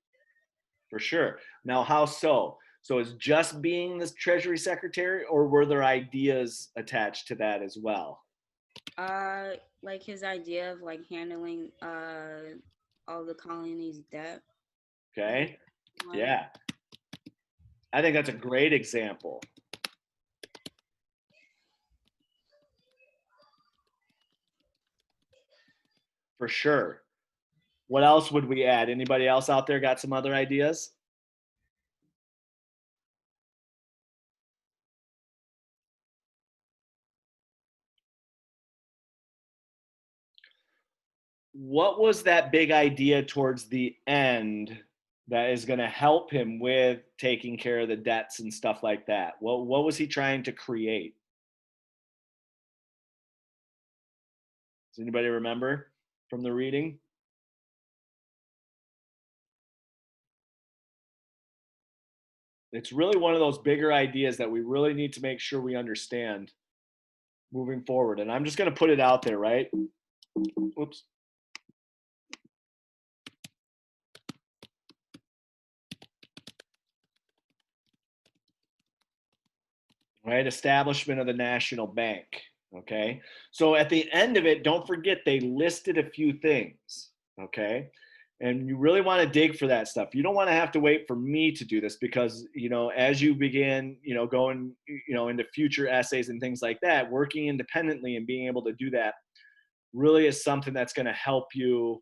For sure. Now, how so? So is just being the Treasury Secretary, or were there ideas attached to that as well? Like his idea of like handling all the colonies' debt. Okay. Yeah. I think that's a great example. For sure. What else would we add? Anybody else out there got some other ideas? What was that big idea towards the end that is going to help him with taking care of the debts and stuff like that? What was he trying to create? Does anybody remember from the reading? It's really one of those bigger ideas that we really need to make sure we understand moving forward. And I'm just going to put it out there, right? Oops. Right, establishment of the national bank. Okay, so at the end of it, don't forget they listed a few things. Okay, and you really want to dig for that stuff. You don't want to have to wait for me to do this, because as you begin going into future essays and things like that, working independently and being able to do that really is something that's going to help you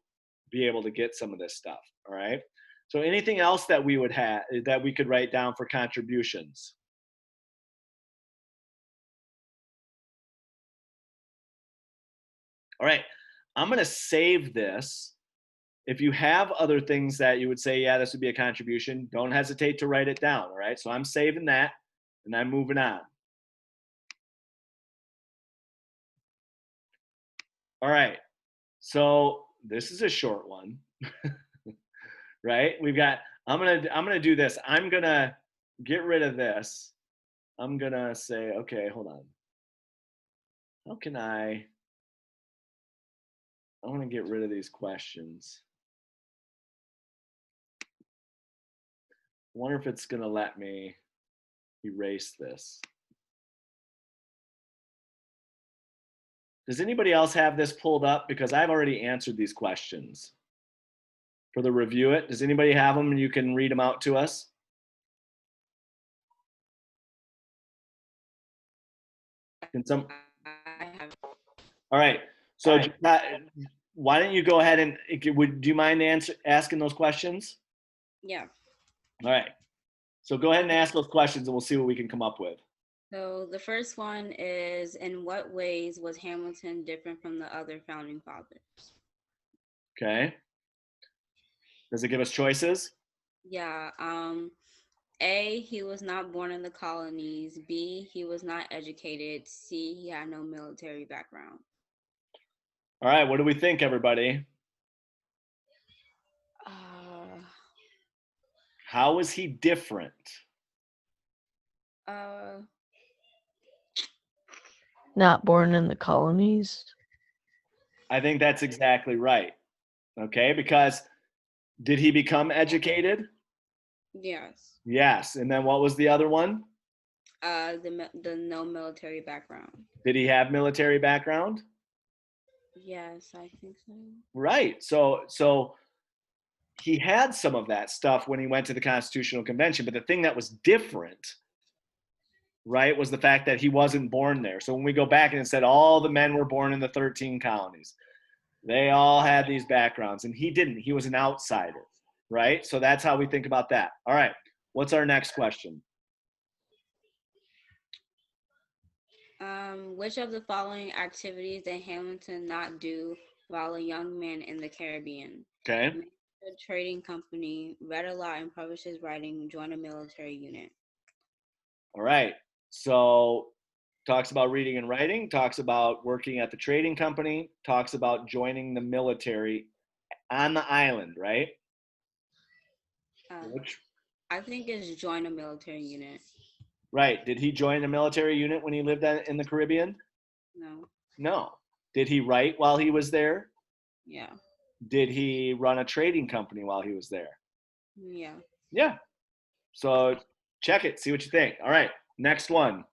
be able to get some of this stuff. All right, so anything else that we would have that we could write down for contributions? All right, I'm going to save this. If you have other things that you would say, yeah, this would be a contribution, don't hesitate to write it down. All right, so I'm saving that and I'm moving on. All right, so this is a short one, right? I'm gonna do this. I'm gonna get rid of this. I'm gonna say, okay, hold on. How can I want to get rid of these questions. I wonder if it's going to let me erase this. Does anybody else have this pulled up? Because I've already answered these questions for the review it. Does anybody have them and you can read them out to us? Can some? All right. So why don't you go ahead and do you mind asking those questions? Yeah. All right. So go ahead and ask those questions and we'll see what we can come up with. So the first one is, in what ways was Hamilton different from the other founding fathers? Okay. Does it give us choices? Yeah. A, he was not born in the colonies. B, he was not educated. C, he had no military background. All right. What do we think, everybody? How is he different? Not born in the colonies. I think that's exactly right. Okay, because did he become educated? Yes. Yes. And then what was the other one? The no military background. Did he have military background? Yes, I think so. Right. So he had some of that stuff when he went to the Constitutional Convention, but the thing that was different, right, was the fact that he wasn't born there. So when we go back and it said all the men were born in the 13 colonies, they all had these backgrounds, and he didn't. He was an outsider, right? So that's how we think about that. All right, what's our next question? Which of the following activities did Hamilton not do while a young man in the Caribbean? Okay. Managed a trading company, read a lot and published his writing, joined a military unit. All right. So talks about reading and writing, talks about working at the trading company, talks about joining the military on the island, right? I think it's join a military unit. Right. Did he join a military unit when he lived in the Caribbean? No. No. Did he write while he was there? Yeah. Did he run a trading company while he was there? Yeah. Yeah. So check it, see what you think. All right, next one.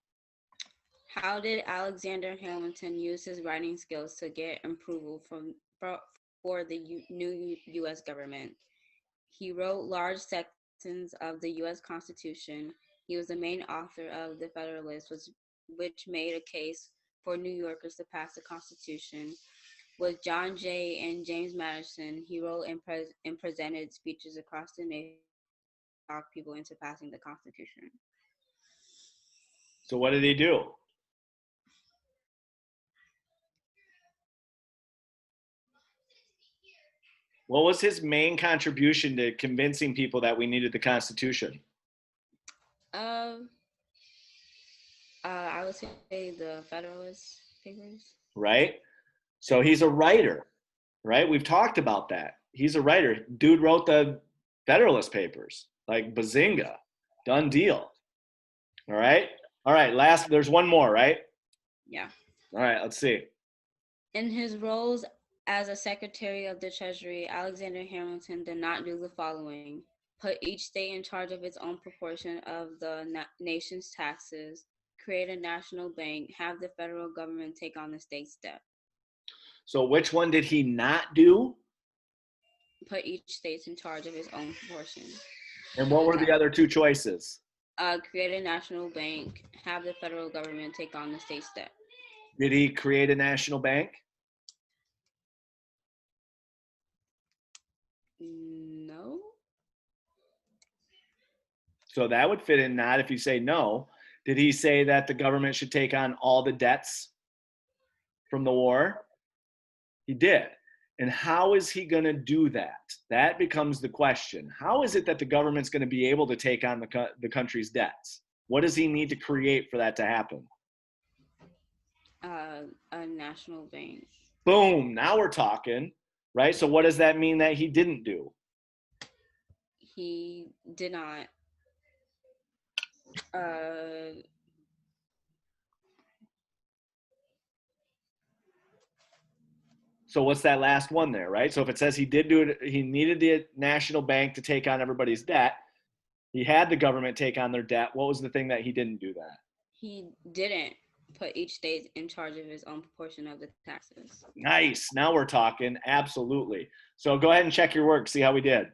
How did Alexander Hamilton use his writing skills to get approval for the new U.S. government? He wrote large sections of the U.S. Constitution. He was the main author of the Federalist, which made a case for New Yorkers to pass the Constitution. With John Jay and James Madison, he wrote and presented speeches across the nation to talk people into passing the Constitution. So what did he do? What was his main contribution to convincing people that we needed the Constitution? I would say the Federalist Papers. Right? So he's a writer, right? We've talked about that. He's a writer. Dude wrote the Federalist Papers. Like, bazinga. Done deal. All right? All right, there's one more, right? Yeah. All right, let's see. In his roles as a Secretary of the Treasury, Alexander Hamilton did not do the following: put each state in charge of its own proportion of the nation's taxes, create a national bank, have the federal government take on the state's debt. So which one did he not do? Put each state in charge of its own proportion. And what were the other two choices? Create a national bank, have the federal government take on the state's debt. Did he create a national bank? No. So that would fit in not if you say no. Did he say that the government should take on all the debts from the war? He did. And how is he going to do that? That becomes the question. How is it that the government's going to be able to take on the country's debts? What does he need to create for that to happen? A national bank. Boom. Now we're talking, right? So what does that mean that he didn't do? He did not. So what's that last one there, right? So if it says he did do it, he needed the national bank to take on everybody's debt. He had the government take on their debt. What was the thing that he didn't do that? He didn't put each state in charge of his own proportion of the taxes. Nice. Now we're talking. Absolutely. So go ahead and check your work. See how we did.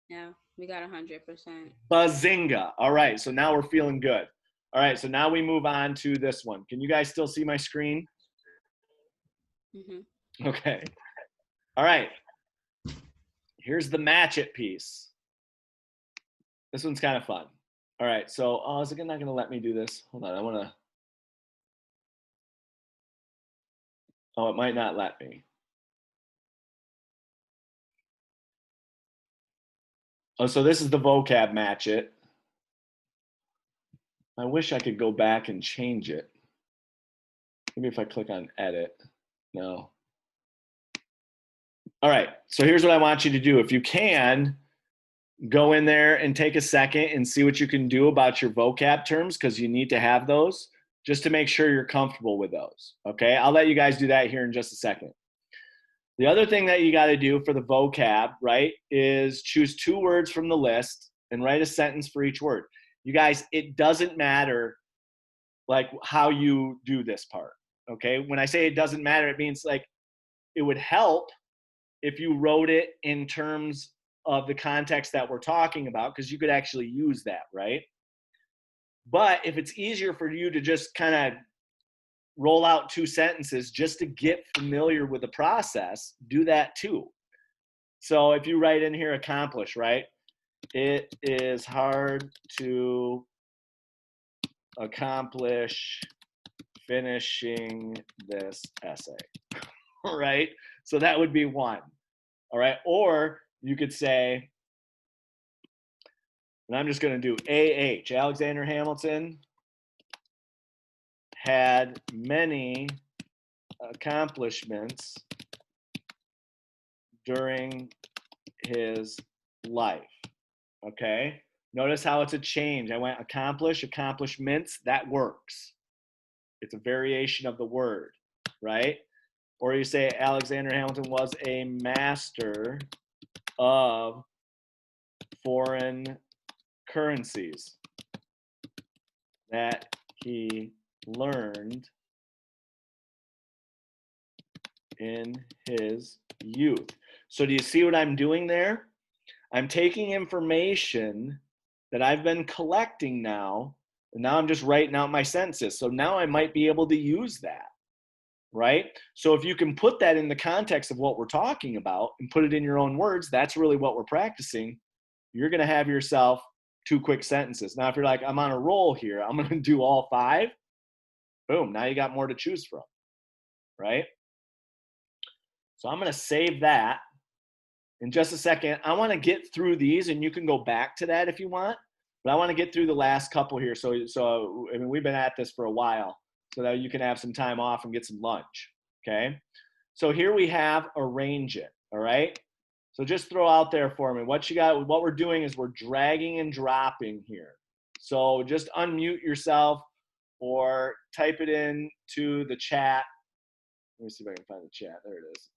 Yeah, we got 100%. Bazinga. All right. So now we're feeling good. All right. So now we move on to this one. Can you guys still see my screen? Mm-hmm. Okay. All right. Here's the match it piece. This one's kind of fun. All right. So, is it not going to let me do this? Hold on. I want to. Oh, it might not let me. Oh, so this is the vocab match it. I wish I could go back and change it. Maybe if I click on edit. No. All right, so here's what I want you to do. If you can, go in there and take a second and see what you can do about your vocab terms, because you need to have those just to make sure you're comfortable with those, okay? I'll let you guys do that here in just a second. The other thing that you got to do for the vocab, right, is choose 2 words from the list and write a sentence for each word. You guys, it doesn't matter like how you do this part, okay? When I say it doesn't matter, it means like it would help if you wrote it in terms of the context that we're talking about, because you could actually use that, right? But if it's easier for you to just kind of roll out 2 sentences just to get familiar with the process, do that too. So if you write in here accomplish, right? It is hard to accomplish finishing this essay, right? So that would be 1, all right? Or you could say, and I'm just going to do AH, Alexander Hamilton had many accomplishments during his life, okay? Notice how it's a change. I went accomplish, accomplishments, that works. It's a variation of the word, right? Or you say Alexander Hamilton was a master of foreign currencies that he learned in his youth. So do you see what I'm doing there? I'm taking information that I've been collecting now, and now I'm just writing out my sentences. So now I might be able to use that. right? So if you can put that in the context of what we're talking about and put it in your own words, that's really what we're practicing. You're going to have yourself 2 quick sentences. Now, if you're like, I'm on a roll here, I'm going to do all 5. Boom, now you got more to choose from, right? So I'm going to save that. In just a second, I want to get through these, and you can go back to that if you want. But I want to get through the last couple here. So I mean, we've been at this for a while, so that you can have some time off and get some lunch, okay? So here we have arrange it, all right? So just throw out there for me. What you got, what we're doing is we're dragging and dropping here. So just unmute yourself or type it into the chat. Let me see if I can find the chat. There it is.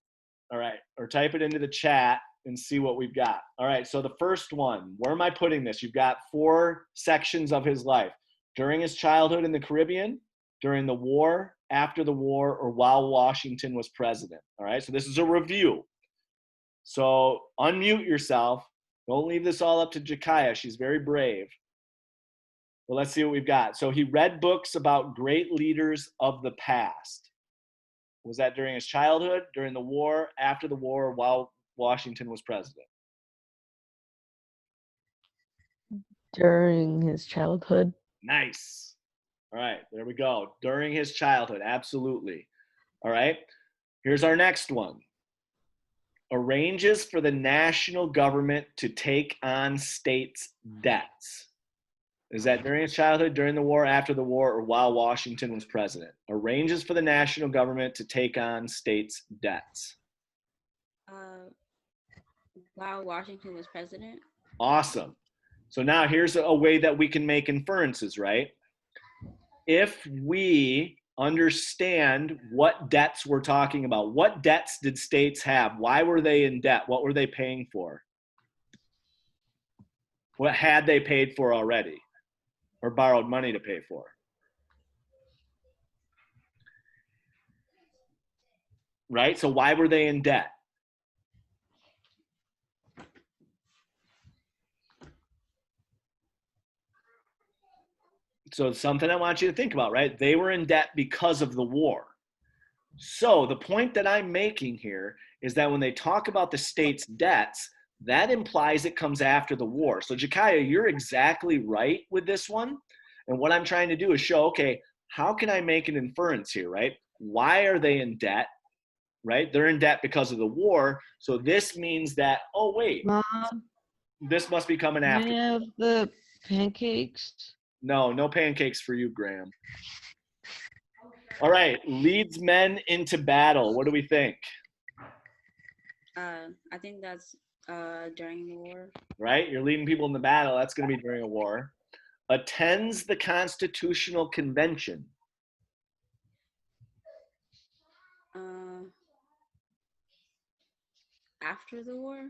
All right, or type it into the chat and see what we've got. All right, so the first one, where am I putting this? You've got 4 sections of his life. During his childhood in the Caribbean, during the war, after the war, or while Washington was president. All right, so this is a review. So unmute yourself. Don't leave this all up to Jakaya. She's very brave. Well, let's see what we've got. So he read books about great leaders of the past. Was that during his childhood, during the war, after the war, while Washington was president? During his childhood. Nice. All right, there we go. During his childhood, absolutely. All right, here's our next one. Arranges for the national government to take on states' debts. Is that during his childhood, during the war, after the war, or while Washington was president? Arranges for the national government to take on states' debts. While Washington was president. Awesome. So now here's a way that we can make inferences, right? If we understand what debts we're talking about, what debts did states have? Why were they in debt? What were they paying for? What had they paid for already or borrowed money to pay for? Right? So why were they in debt? So it's something I want you to think about, right? They were in debt because of the war. So the point that I'm making here is that when they talk about the state's debts, that implies it comes after the war. So Jakaya, you're exactly right with this one. And what I'm trying to do is show, okay, how can I make an inference here, right? Why are they in debt, right? They're in debt because of the war. So this means that, oh, wait, Mom, this must be coming after. may I have the pancakes? No pancakes for you, Graham. All right, leads men into battle. What do we think? I think that's during the war. Right, you're leading people in the battle. That's going to be during a war. Attends the Constitutional Convention. After the war?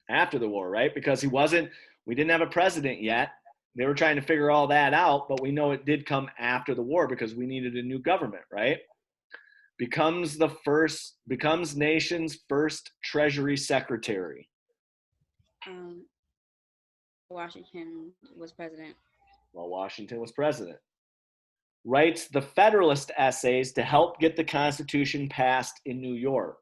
After the war, right? Because we didn't have a president yet. They were trying to figure all that out, but we know it did come after the war because we needed a new government, right? Becomes nation's first Treasury Secretary. Washington was president. Well, Washington was president. Writes the Federalist essays to help get the Constitution passed in New York.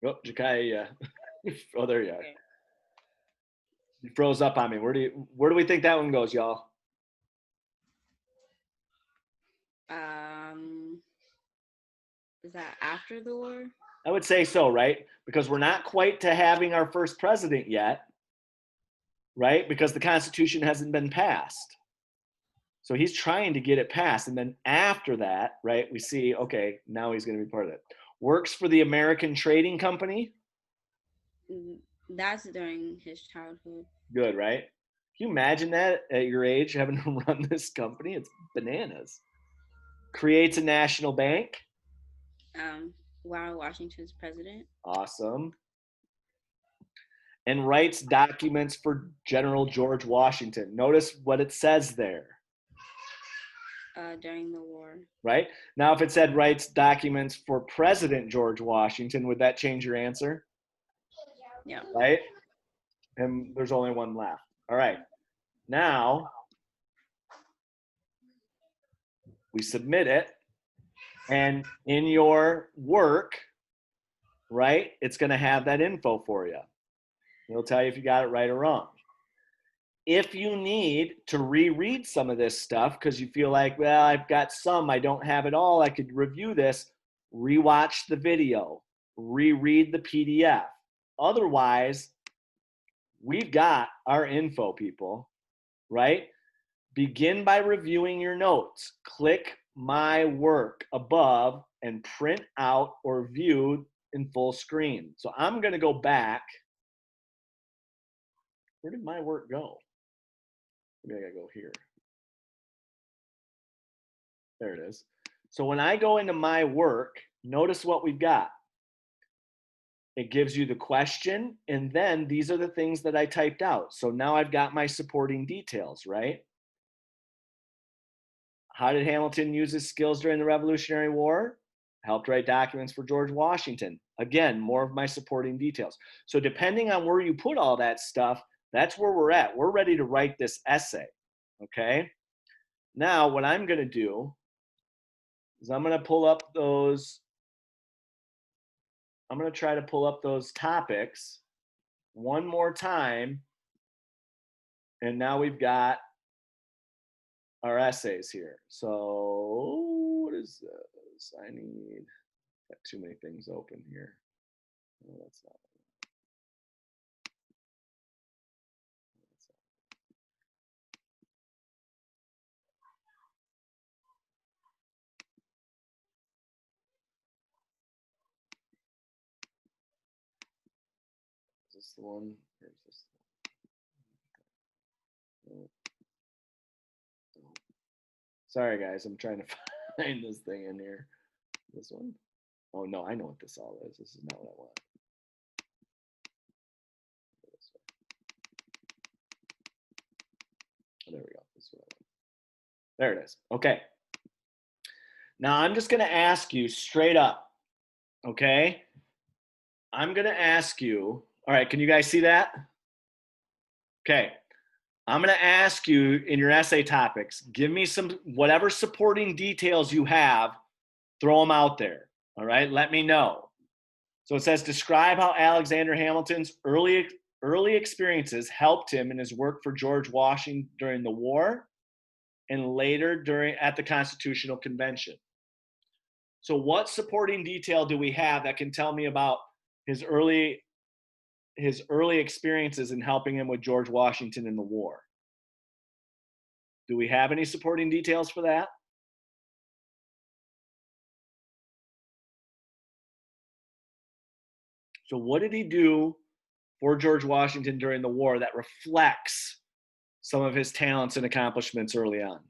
Oh, Jakaya, oh, there you are. Okay. You froze up on me. Where do we think that one goes, y'all? Is that after the war? I would say so, right? Because we're not quite to having our first president yet, right? Because the Constitution hasn't been passed. So he's trying to get it passed. And then after that, right, we see, okay, now he's going to be part of it. Works for the American Trading Company. That's during his childhood. Good, right? Can you imagine that at your age, having to run this company? It's bananas. Creates a national bank. While Washington's president. Awesome. And writes documents for General George Washington. Notice what it says there. during the war. Right? Now, if it said writes documents for President George Washington, would that change your answer? Yeah. Right? And there's only one left. All right. Now, we submit it. And in your work, right, it's going to have that info for you. It'll tell you if you got it right or wrong. If you need to reread some of this stuff because you feel like, well, I've got some, I don't have it all, I could review this, rewatch the video, reread the PDF. Otherwise, we've got our info, people, right? Begin by reviewing your notes. Click my work above and print out or view in full screen. So I'm going to go back. Where did my work go? Maybe I gotta go here. There it is. So when I go into my work, notice what we've got. It gives you the question, and then these are the things that I typed out. So now I've got my supporting details, right? How did Hamilton use his skills during the Revolutionary War? Helped write documents for George Washington. Again, more of my supporting details. So depending on where you put all that stuff, that's where we're at. We're ready to write this essay, okay? Now, what I'm going to do is I'm going to pull up those, I'm going to try to pull up those topics one more time. And now we've got our essays here. So what is this? I need, got too many things open here. No, that's not. Is this the one? Or is this the one? No. Sorry, guys. I'm trying to find this thing in here. This one? Oh, no. I know what this all is. This is not what I want. Oh, there we go. This is what I want. There it is. Okay. Now, I'm just going to ask you straight up. Okay? I'm going to ask you. All right, can you guys see that? Okay, I'm going to ask you in your essay topics, give me some, whatever supporting details you have, throw them out there, all right? Let me know. So it says, describe how Alexander Hamilton's early experiences helped him in his work for George Washington during the war and later at the Constitutional Convention. So what supporting detail do we have that can tell me about his early experiences in helping him with George Washington in the war? Do we have any supporting details for that? So what did he do for George Washington during the war that reflects some of his talents and accomplishments early on?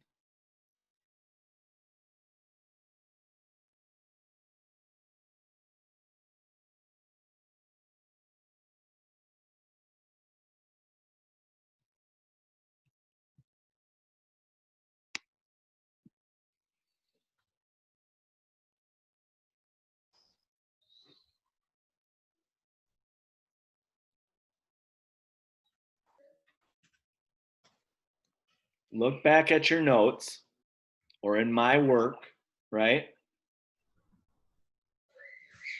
Look back at your notes or in my work, right?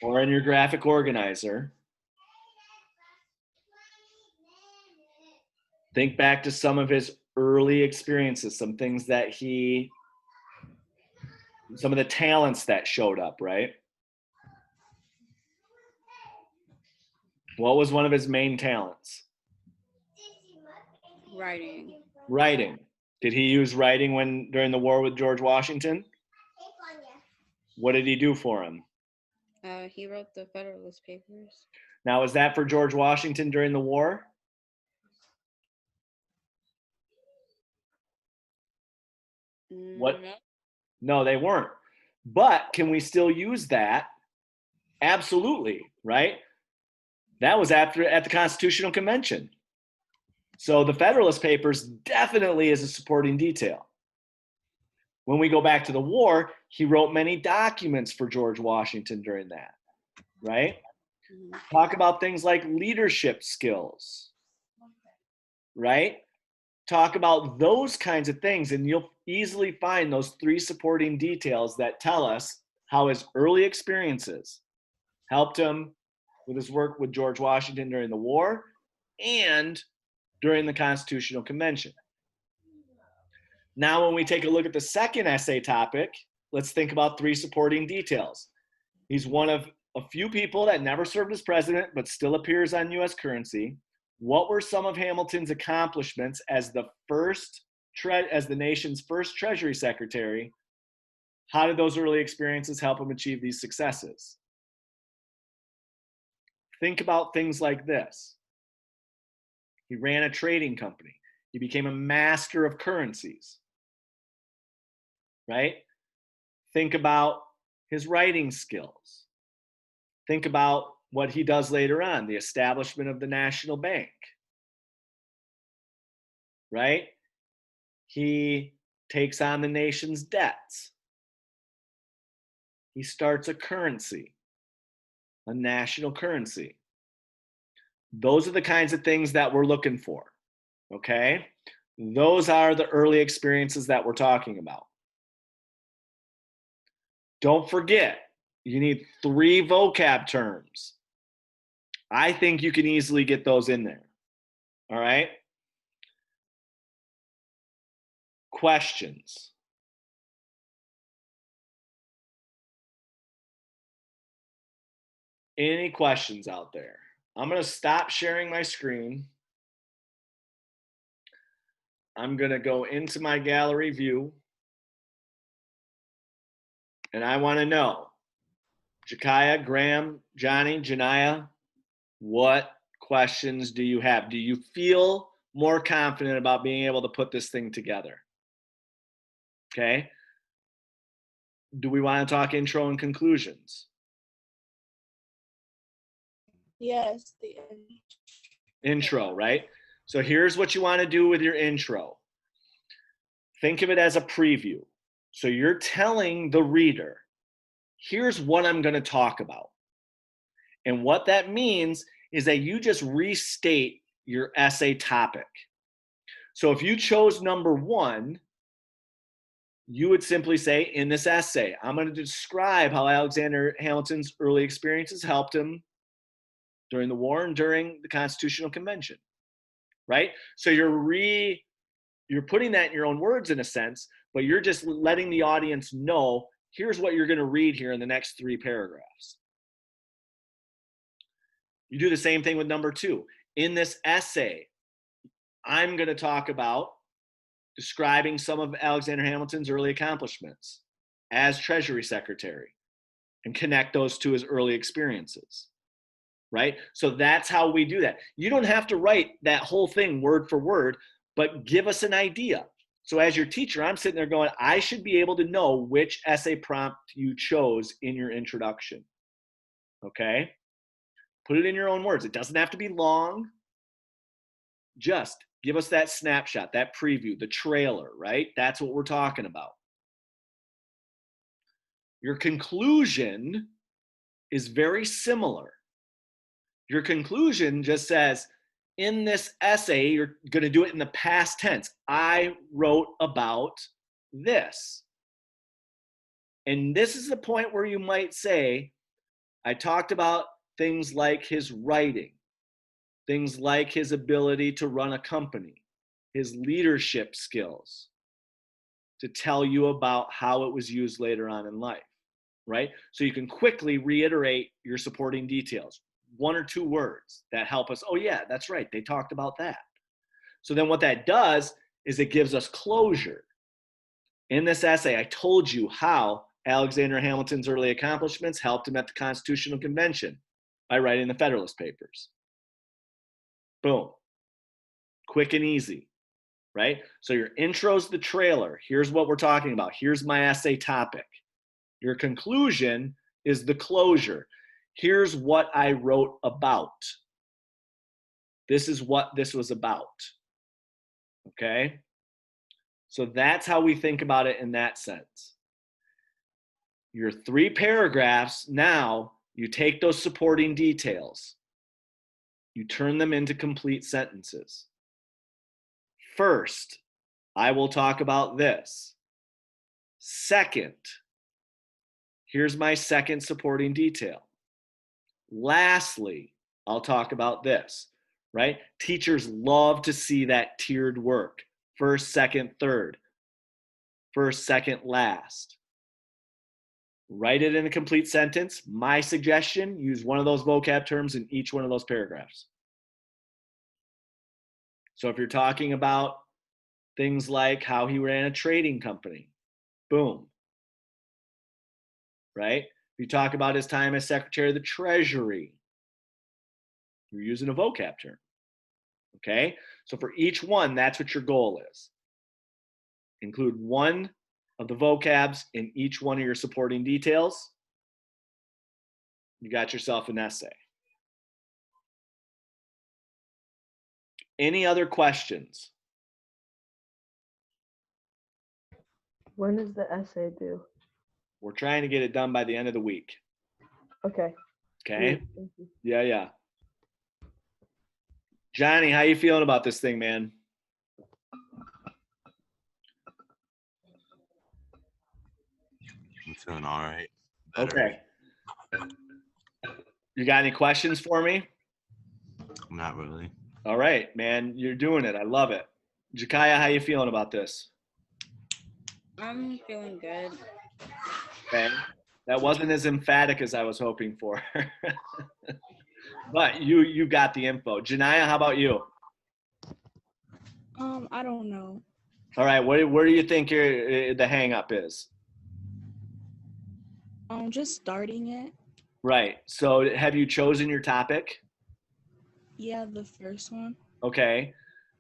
Or in your graphic organizer. Think back to some of his early experiences, some things that some of the talents that showed up, right? What was one of his main talents? Writing. Writing. Did he use writing during the war with George Washington? What did he do for him? He wrote the Federalist Papers. Now, was that for George Washington during the war? What? No, they weren't. But can we still use that? Absolutely, right? That was at the Constitutional Convention. So the Federalist Papers definitely is a supporting detail. When we go back to the war, he wrote many documents for George Washington during that, right? Mhm. Talk about things like leadership skills, right? Talk about those kinds of things, and you'll easily find those 3 supporting details that tell us how his early experiences helped him with his work with George Washington during the war and during the Constitutional Convention. Now, when we take a look at the second essay topic, let's think about 3 supporting details. He's one of a few people that never served as president, but still appears on US currency. What were some of Hamilton's accomplishments as the nation's first Treasury Secretary? How did those early experiences help him achieve these successes? Think about things like this. He ran a trading company. He became a master of currencies, right? Think about his writing skills. Think about what he does later on, the establishment of the National Bank, right? He takes on the nation's debts. He starts a currency, a national currency. Those are the kinds of things that we're looking for, okay? Those are the early experiences that we're talking about. Don't forget, you need 3 vocab terms. I think you can easily get those in there, all right? Questions? Any questions out there? I'm going to stop sharing my screen. I'm going to go into my gallery view. And I want to know, Jakaya, Graham, Johnny, Janaya, what questions do you have? Do you feel more confident about being able to put this thing together? Okay. Do we want to talk intro and conclusions? Yes. Intro, right? So here's what you want to do with your intro. Think of it as a preview. So you're telling the reader, here's what I'm going to talk about. And what that means is that you just restate your essay topic. So if you chose number 1, you would simply say, in this essay, I'm going to describe how Alexander Hamilton's early experiences helped him during the war and during the Constitutional Convention, right? So you're putting that in your own words in a sense, but you're just letting the audience know, here's what you're going to read here in the next 3 paragraphs. You do the same thing with number 2. In this essay, I'm going to talk about describing some of Alexander Hamilton's early accomplishments as Treasury Secretary and connect those to his early experiences, right? So that's how we do that. You don't have to write that whole thing word for word, but give us an idea. So as your teacher, I'm sitting there going, I should be able to know which essay prompt you chose in your introduction, okay? Put it in your own words. It doesn't have to be long. Just give us that snapshot, that preview, the trailer, right? That's what we're talking about. Your conclusion is very similar. Your conclusion just says, in this essay, you're going to do it in the past tense. I wrote about this. And this is the point where you might say, I talked about things like his writing, things like his ability to run a company, his leadership skills, to tell you about how it was used later on in life, right? So you can quickly reiterate your supporting details. 1 or 2 words that help us, oh yeah, that's right, they talked about that. So then what that does is it gives us closure. In this essay, I told you how Alexander Hamilton's early accomplishments helped him at the Constitutional Convention by writing the Federalist Papers. Boom. Quick and easy, right? So your intro's the trailer. Here's what we're talking about. Here's my essay topic. Your conclusion is the closure. Here's what I wrote about. This is what this was about. Okay? So that's how we think about it in that sense. Your 3 paragraphs, now you take those supporting details, you turn them into complete sentences. First, I will talk about this. Second, here's my second supporting detail. Lastly, I'll talk about this, right? Teachers love to see that tiered work. First, second, third. First, second, last. Write it in a complete sentence. My suggestion, use one of those vocab terms in each one of those paragraphs. So if you're talking about things like how he ran a trading company, boom. Right? If you talk about his time as Secretary of the Treasury, you're using a vocab term. Okay? So for each one, that's what your goal is. Include one of the vocabs in each one of your supporting details. You got yourself an essay. Any other questions? When is the essay due? We're trying to get it done by the end of the week. Okay. Okay? Thank you. Yeah. Johnny, how you feeling about this thing, man? I'm feeling all right. Okay. You got any questions for me? Not really. All right, man. You're doing it. I love it. Jakaya, how you feeling about this? I'm feeling good. Okay. That wasn't as emphatic as I was hoping for. But you got the info. Janaya, how about you? I don't know. All right, where do you think the hang up is? Just starting it. Right. So have you chosen your topic? Yeah, the first one. Okay.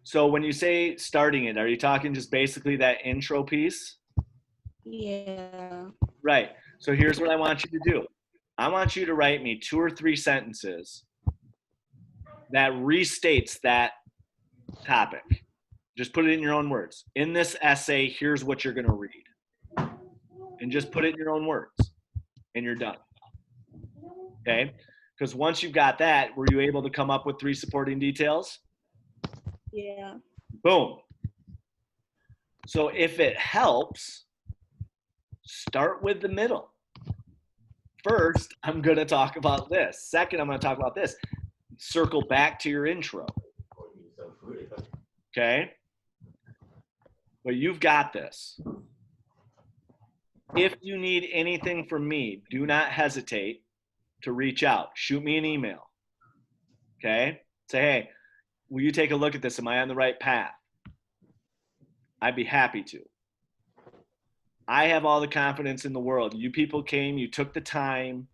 So when you say starting it, are you talking just basically that intro piece? Yeah. Right. So here's what I want you to do. I want you to write me 2 or 3 sentences that restates that topic. Just put it in your own words. In this essay, here's what you're going to read. And just put it in your own words. And you're done. Okay? Because once you've got that, were you able to come up with 3 supporting details? Yeah. Boom. So if it helps, start with the middle. First, I'm going to talk about this. Second, I'm going to talk about this. Circle back to your intro. Okay? But you've got this. If you need anything from me, do not hesitate to reach out. Shoot me an email. Okay? Say, hey, will you take a look at this? Am I on the right path? I'd be happy to. I have all the confidence in the world. You people came, you took the time,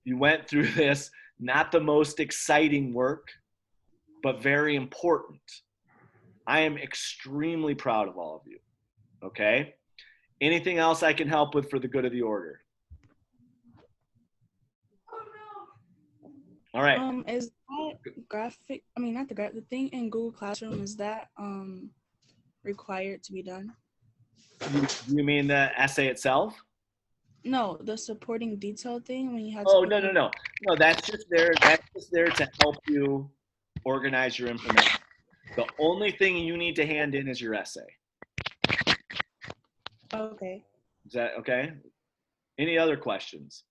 you went through this, not the most exciting work, but very important. I am extremely proud of all of you, okay? Anything else I can help with for the good of the order? All right. Is that graphic, not the thing in Google Classroom, is that required to be done? You mean the essay itself? No, the supporting detail thing when you have Oh, to no. No, that's just there to help you organize your information. The only thing you need to hand in is your essay. Okay. Is that okay? Any other questions?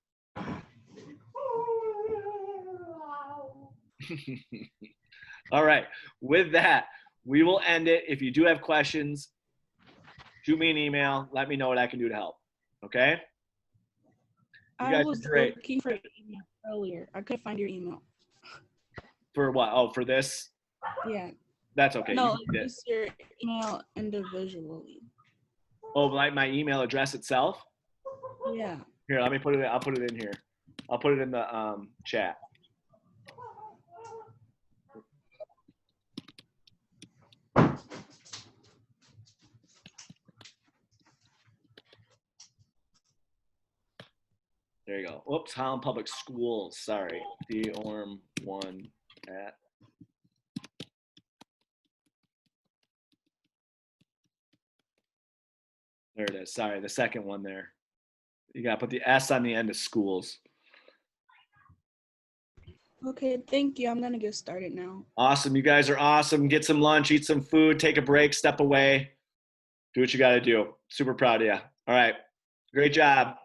All right. With that, we will end it. If you do have questions, shoot me an email. Let me know what I can do to help. Okay? You I guys was are great. looking for your email earlier. I couldn't find your email. For what? Oh, for this? Yeah. That's okay. No, You did. just your email individually. Oh, like my email address itself? Yeah. Here, let me put it. I'll put it in here. I'll put it in the chat. There you go. Oops, Holland Public Schools. Sorry. DORM1 at There it is. Sorry, the second one there. You got to put the S on the end of schools. Okay, thank you. I'm gonna get started now. Awesome. You guys are awesome. Get some lunch, eat some food, take a break, step away. Do what you got to do. Super proud of you. All right. Great job.